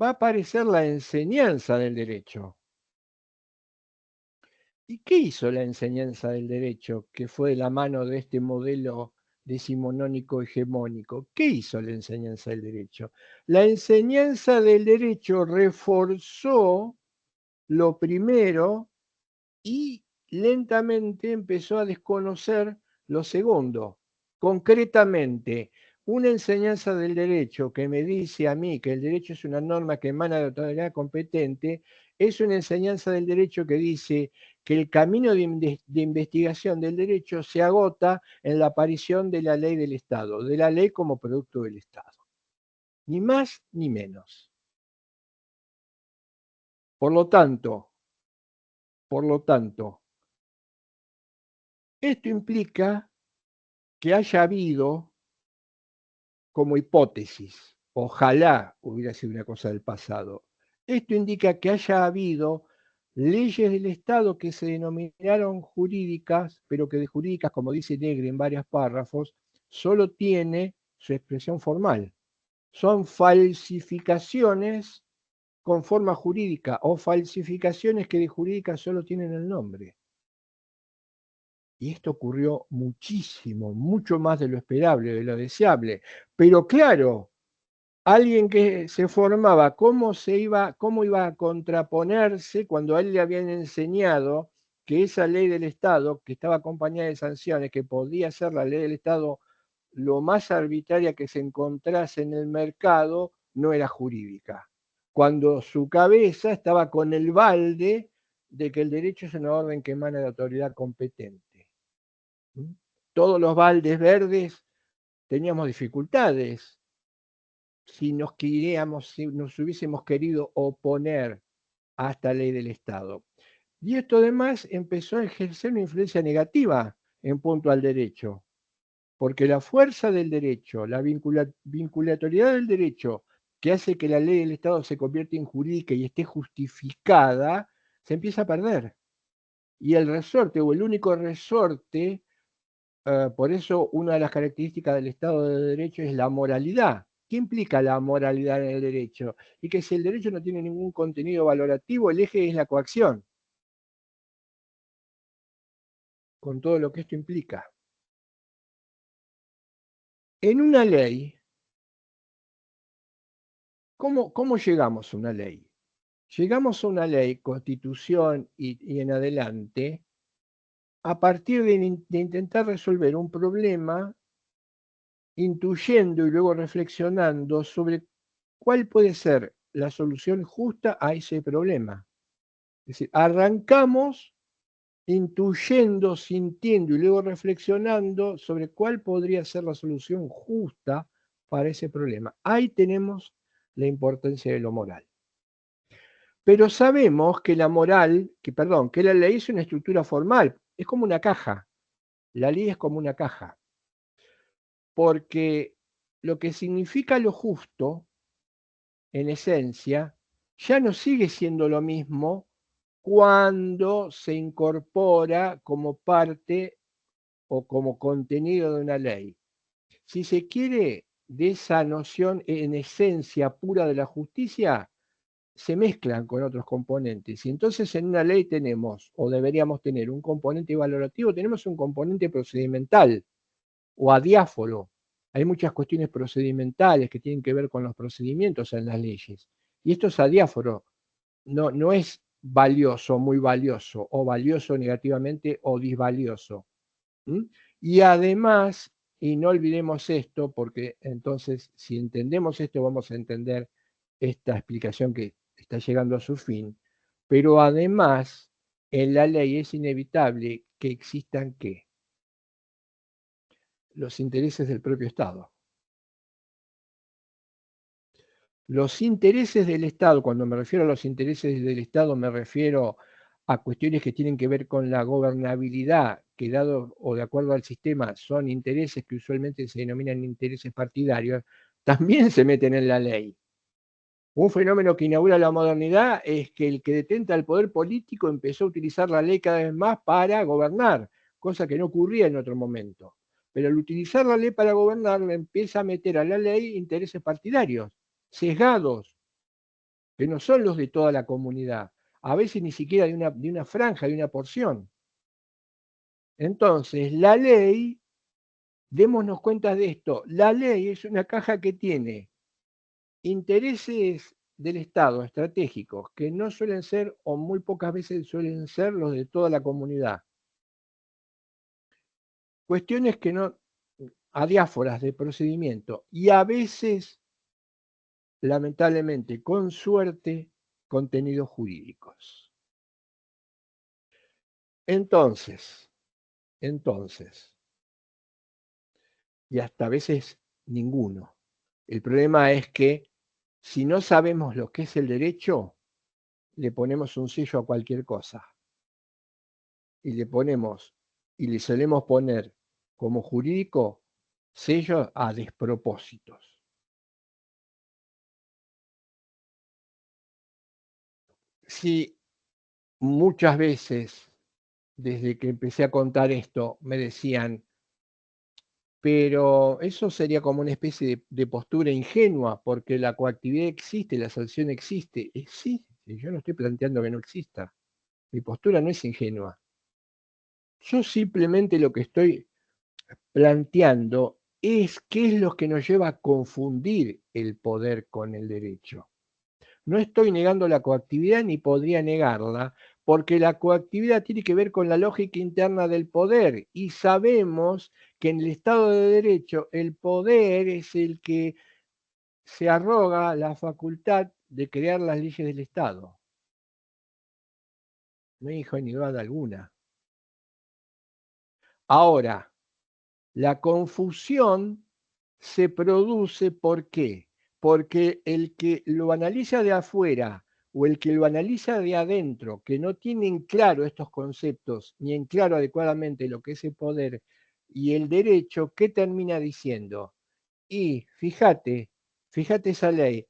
va a aparecer la enseñanza del derecho. ¿Y qué hizo la enseñanza del derecho, que fue de la mano de este modelo decimonónico hegemónico? ¿Qué hizo la enseñanza del derecho? La enseñanza del derecho reforzó lo primero y lentamente empezó a desconocer lo segundo. Concretamente, una enseñanza del derecho que me dice a mí que el derecho es una norma que emana de la autoridad competente, es una enseñanza del derecho que dice que el camino de investigación del derecho se agota en la aparición de la ley del Estado, de la ley como producto del Estado. Ni más ni menos. Por lo tanto, esto implica que haya habido como hipótesis, ojalá hubiera sido una cosa del pasado, esto indica que haya habido leyes del Estado que se denominaron jurídicas, pero que de jurídicas, como dice Negri en varios párrafos, solo tiene su expresión formal. Son falsificaciones con forma jurídica o falsificaciones que de jurídicas solo tienen el nombre. Y esto ocurrió muchísimo, mucho más de lo esperable, de lo deseable. Pero claro, alguien que se formaba, cómo iba a contraponerse cuando a él le habían enseñado que esa ley del Estado, que estaba acompañada de sanciones, que podía ser la ley del Estado lo más arbitraria que se encontrase en el mercado, no era jurídica. Cuando su cabeza estaba con el balde de que el derecho es una orden que emana de autoridad competente. Todos los baldes verdes teníamos dificultades si nos hubiésemos querido oponer a esta ley del Estado. Y esto además empezó a ejercer una influencia negativa en punto al derecho, porque la fuerza del derecho, la vinculatoriedad del derecho, que hace que la ley del Estado se convierta en jurídica y esté justificada, se empieza a perder. Y el resorte, o el único resorte, por eso una de las características del Estado de Derecho es la moralidad. ¿Qué implica la moralidad en el derecho? Y que si el derecho no tiene ningún contenido valorativo, el eje es la coacción, con todo lo que esto implica. En una ley, ¿cómo llegamos a una ley? Llegamos a una ley, constitución y en adelante, a partir de intentar resolver un problema, intuyendo y luego reflexionando sobre cuál puede ser la solución justa a ese problema. Es decir, arrancamos intuyendo, sintiendo y luego reflexionando sobre cuál podría ser la solución justa para ese problema. Ahí tenemos la importancia de lo moral. Pero sabemos que que la ley es una estructura formal, es como una caja. La ley es como una caja, porque lo que significa lo justo, en esencia, ya no sigue siendo lo mismo cuando se incorpora como parte o como contenido de una ley. Si se quiere, de esa noción en esencia pura de la justicia, se mezclan con otros componentes. Y entonces en una ley tenemos, o deberíamos tener, un componente valorativo, tenemos un componente procedimental o adiáforo. Hay muchas cuestiones procedimentales que tienen que ver con los procedimientos en las leyes. Y esto es adiáforo, no es valioso, muy valioso, o valioso negativamente o disvalioso. ¿Mm? Y además, y no olvidemos esto, porque entonces si entendemos esto vamos a entender esta explicación que está llegando a su fin, pero además en la ley es inevitable que existan ¿qué? Los intereses del propio Estado. Los intereses del Estado, cuando me refiero a los intereses del Estado, me refiero a cuestiones que tienen que ver con la gobernabilidad, que dado o de acuerdo al sistema son intereses que usualmente se denominan intereses partidarios, también se meten en la ley. Un fenómeno que inaugura la modernidad es que el que detenta el poder político empezó a utilizar la ley cada vez más para gobernar, cosa que no ocurría en otro momento. Pero al utilizar la ley para gobernar, le empieza a meter a la ley intereses partidarios, sesgados, que no son los de toda la comunidad, a veces ni siquiera de una franja, de una porción. Entonces, la ley, démonos cuenta de esto, la ley es una caja que tiene intereses del Estado estratégicos que no suelen ser o muy pocas veces suelen ser los de toda la comunidad. Cuestiones que no, adiáforas de procedimiento y a veces, lamentablemente, con suerte, contenidos jurídicos. Entonces, y hasta a veces ninguno. El problema es que si no sabemos lo que es el derecho, le ponemos un sello a cualquier cosa. Y le solemos poner como jurídico sellos a despropósitos. Si muchas veces, desde que empecé a contar esto, me decían, pero eso sería como una especie de postura ingenua, porque la coactividad existe, la sanción existe. Sí, yo no estoy planteando que no exista. Mi postura no es ingenua. Yo simplemente lo que estoy planteando es qué es lo que nos lleva a confundir el poder con el derecho. No estoy negando la coactividad ni podría negarla, porque la coactividad tiene que ver con la lógica interna del poder y sabemos que en el Estado de Derecho el poder es el que se arroga la facultad de crear las leyes del Estado. No hay ni duda alguna. Ahora, la confusión se produce ¿por qué? Porque el que lo analiza de afuera o el que lo analiza de adentro, que no tiene en claro estos conceptos, ni en claro adecuadamente lo que es el poder y el derecho, ¿qué termina diciendo? Y fíjate esa ley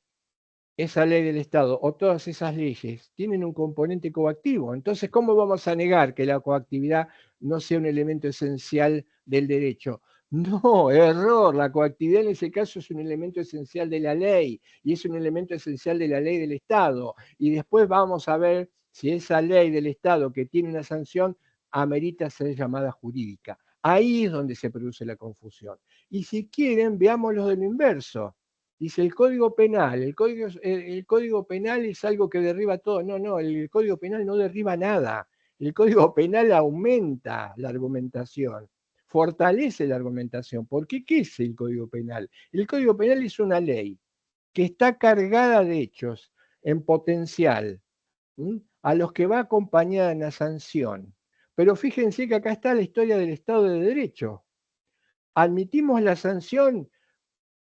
del Estado o todas esas leyes tienen un componente coactivo. Entonces, ¿cómo vamos a negar que la coactividad no sea un elemento esencial del derecho? No, error. La coactividad en ese caso es un elemento esencial de la ley y es un elemento esencial de la ley del Estado. Y después vamos a ver si esa ley del Estado que tiene una sanción amerita ser llamada jurídica. Ahí es donde se produce la confusión. Y si quieren, veámoslo de lo inverso. Dice el Código Penal, el Código Penal es algo que derriba todo. No, no, el Código Penal no derriba nada. El Código Penal aumenta la argumentación, fortalece la argumentación. ¿Por qué? ¿Qué es el Código Penal? El Código Penal es una ley que está cargada de hechos en potencial, a los que va acompañada en la sanción. Pero fíjense que acá está la historia del Estado de Derecho. Admitimos la sanción,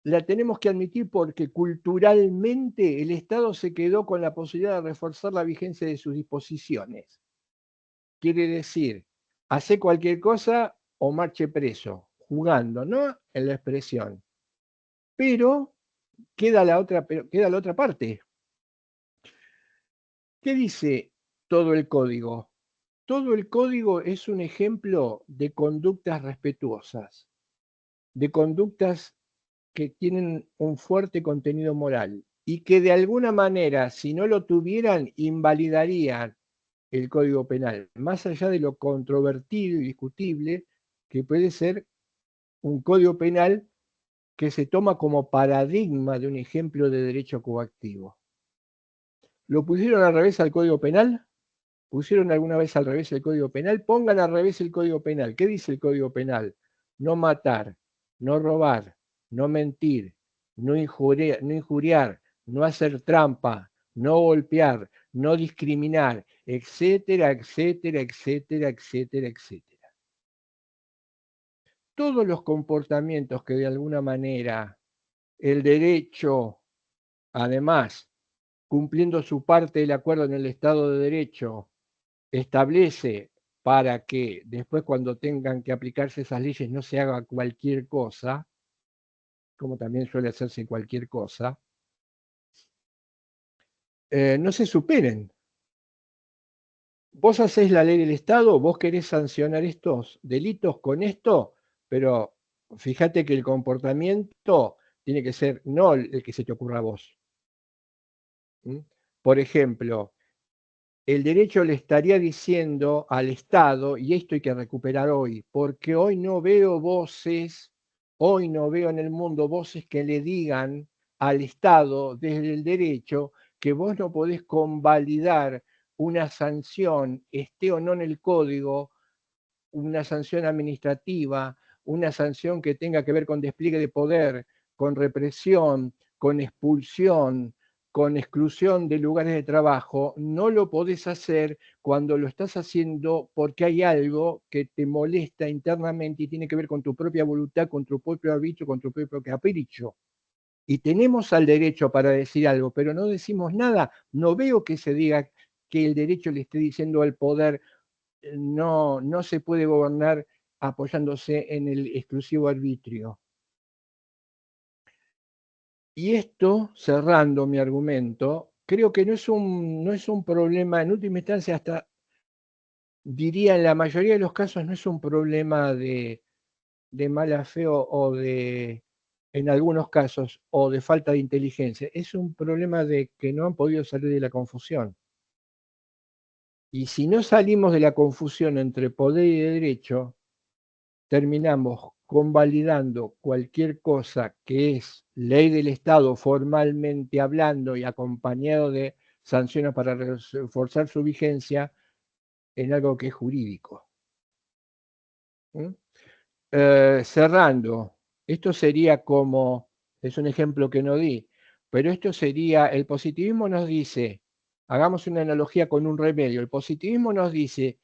la tenemos que admitir porque culturalmente el Estado se quedó con la posibilidad de reforzar la vigencia de sus disposiciones. Quiere decir, hace cualquier cosa o marche preso, jugando, ¿no? En la expresión. Pero queda la otra parte. ¿Qué dice todo el código? Todo el código es un ejemplo de conductas respetuosas, de conductas que tienen un fuerte contenido moral y que de alguna manera, si no lo tuvieran, invalidarían el Código Penal, más allá de lo controvertido y discutible que puede ser un Código Penal que se toma como paradigma de un ejemplo de derecho coactivo. ¿Lo pusieron al revés al Código Penal? ¿Pusieron alguna vez al revés el Código Penal? Pongan al revés el Código Penal. ¿Qué dice el Código Penal? No matar, no robar, no mentir, no injuriar, no hacer trampa, no golpear, no discriminar, etcétera, etcétera, etcétera, etcétera, etcétera. Todos los comportamientos que de alguna manera el derecho, además, cumpliendo su parte del acuerdo en el Estado de Derecho, establece para que después cuando tengan que aplicarse esas leyes no se haga cualquier cosa, como también suele hacerse cualquier cosa, no se superen. Vos hacés la ley del Estado, vos querés sancionar estos delitos con esto, pero fíjate que el comportamiento tiene que ser no el que se te ocurra a vos. ¿Mm? Por ejemplo, el derecho le estaría diciendo al Estado, y esto hay que recuperar hoy, porque hoy no veo voces, hoy no veo en el mundo voces que le digan al Estado desde el derecho que vos no podés convalidar una sanción, esté o no en el código, una sanción administrativa, una sanción que tenga que ver con despliegue de poder, con represión, con expulsión, con exclusión de lugares de trabajo, no lo podés hacer cuando lo estás haciendo porque hay algo que te molesta internamente y tiene que ver con tu propia voluntad, con tu propio arbitrio, con tu propio capricho. Y tenemos al derecho para decir algo, pero no decimos nada. No veo que se diga que el derecho le esté diciendo al poder no se puede gobernar apoyándose en el exclusivo arbitrio. Y esto, cerrando mi argumento, creo que no es un problema, en última instancia, hasta diría en la mayoría de los casos, no es un problema de mala fe en algunos casos, o de falta de inteligencia, es un problema de que no han podido salir de la confusión. Y si no salimos de la confusión entre poder y derecho, terminamos convalidando cualquier cosa que es ley del Estado formalmente hablando y acompañado de sanciones para reforzar su vigencia en algo que es jurídico. Cerrando, esto sería como, es un ejemplo que no di, pero esto sería, el positivismo nos dice, hagamos una analogía con un remedio, el positivismo nos dice,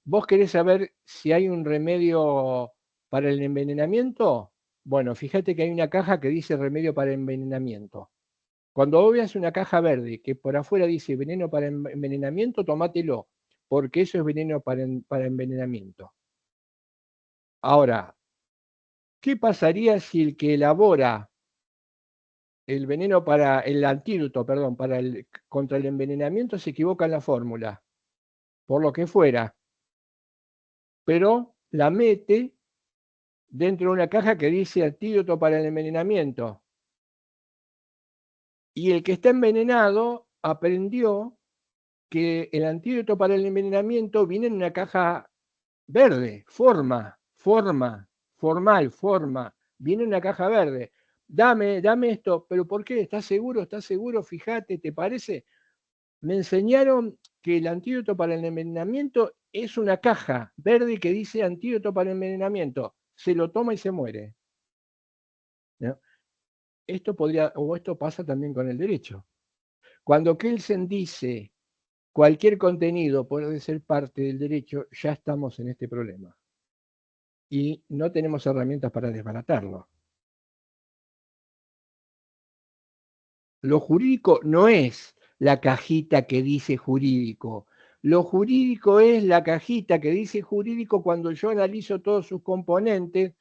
¿vos querés saber si hay un remedio para el envenenamiento? Bueno, fíjate que hay una caja que dice remedio para envenenamiento. Cuando vos veas una caja verde que por afuera dice veneno para envenenamiento, tomátelo, porque eso es veneno para envenenamiento. Ahora, ¿qué pasaría si el que elabora el veneno para el antídoto, perdón, contra el envenenamiento se equivoca en la fórmula? Por lo que fuera, pero la mete dentro de una caja que dice antídoto para el envenenamiento. Y el que está envenenado aprendió que el antídoto para el envenenamiento viene en una caja verde, formal, viene en una caja verde. Dame esto, pero ¿por qué? ¿Estás seguro? ¿Estás seguro? Fíjate, ¿te parece? Me enseñaron que el antídoto para el envenenamiento es una caja verde que dice antídoto para el envenenamiento. Se lo toma y se muere. ¿No? Esto pasa también con el derecho. Cuando Kelsen dice cualquier contenido puede ser parte del derecho, ya estamos en este problema. Y no tenemos herramientas para desbaratarlo. Lo jurídico no es la cajita que dice jurídico. Lo jurídico es la cajita que dice jurídico cuando yo analizo todos sus componentes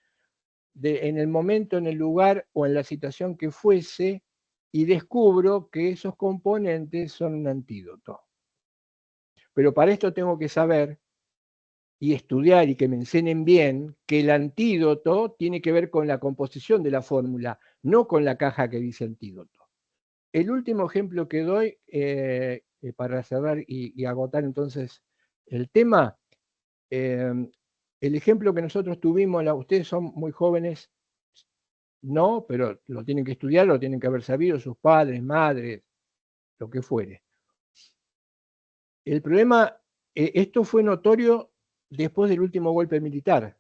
en el momento, en el lugar o en la situación que fuese y descubro que esos componentes son un antídoto. Pero para esto tengo que saber y estudiar y que me enseñen bien que el antídoto tiene que ver con la composición de la fórmula, no con la caja que dice antídoto. El último ejemplo que doy, para cerrar y agotar entonces el tema, el ejemplo que nosotros tuvimos, ustedes son muy jóvenes, no, pero lo tienen que estudiar, lo tienen que haber sabido sus padres, madres, lo que fuere. El problema, esto fue notorio después del último golpe militar,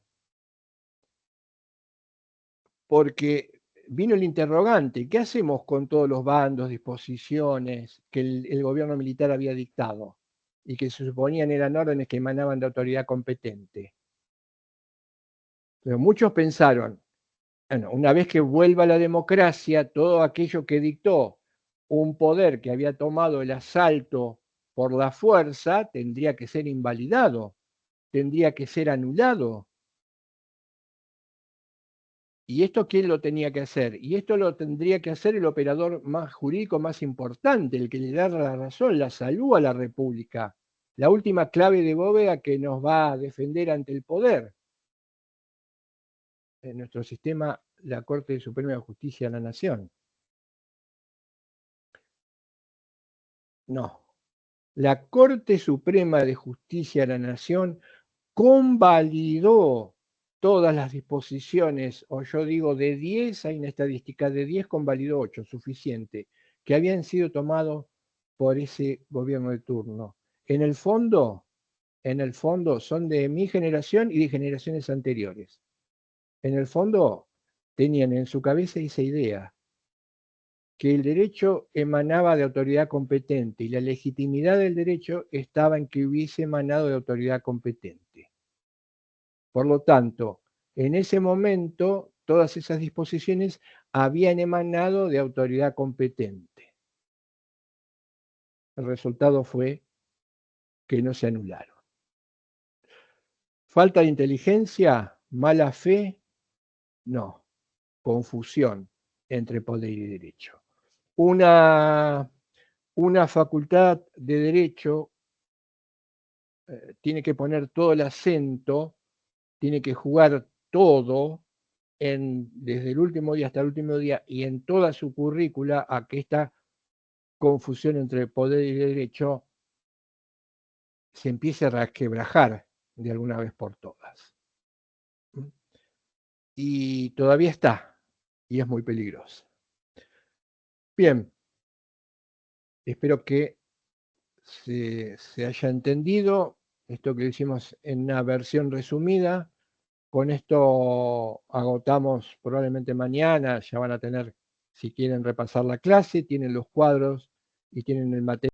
porque vino el interrogante, ¿qué hacemos con todos los bandos, disposiciones que el gobierno militar había dictado y que se suponían eran órdenes que emanaban de autoridad competente? Pero muchos pensaron, bueno, una vez que vuelva la democracia, todo aquello que dictó un poder que había tomado el asalto por la fuerza tendría que ser invalidado, tendría que ser anulado. ¿Y esto quién lo tenía que hacer? Y esto lo tendría que hacer el operador más jurídico más importante, el que le da la razón, la salud a la República, la última clave de bóveda que nos va a defender ante el poder. En nuestro sistema, la Corte Suprema de Justicia de la Nación. No. La Corte Suprema de Justicia de la Nación convalidó todas las disposiciones, o yo digo de 10, hay una estadística de 10, convalidó 8, suficiente, que habían sido tomados por ese gobierno de turno. En el fondo son de mi generación y de generaciones anteriores. En el fondo tenían en su cabeza esa idea, que el derecho emanaba de autoridad competente y la legitimidad del derecho estaba en que hubiese emanado de autoridad competente. Por lo tanto, en ese momento, todas esas disposiciones habían emanado de autoridad competente. El resultado fue que no se anularon. ¿Falta de inteligencia? ¿Mala fe? No. Confusión entre poder y derecho. Una facultad de derecho tiene que poner todo el acento, tiene que jugar todo, desde el último día hasta el último día y en toda su currícula, a que esta confusión entre poder y derecho se empiece a resquebrajar de alguna vez por todas. Y todavía está, y es muy peligrosa. Bien, espero que se haya entendido esto que hicimos en una versión resumida. Con esto agotamos probablemente mañana, ya van a tener, si quieren repasar la clase, tienen los cuadros y tienen el material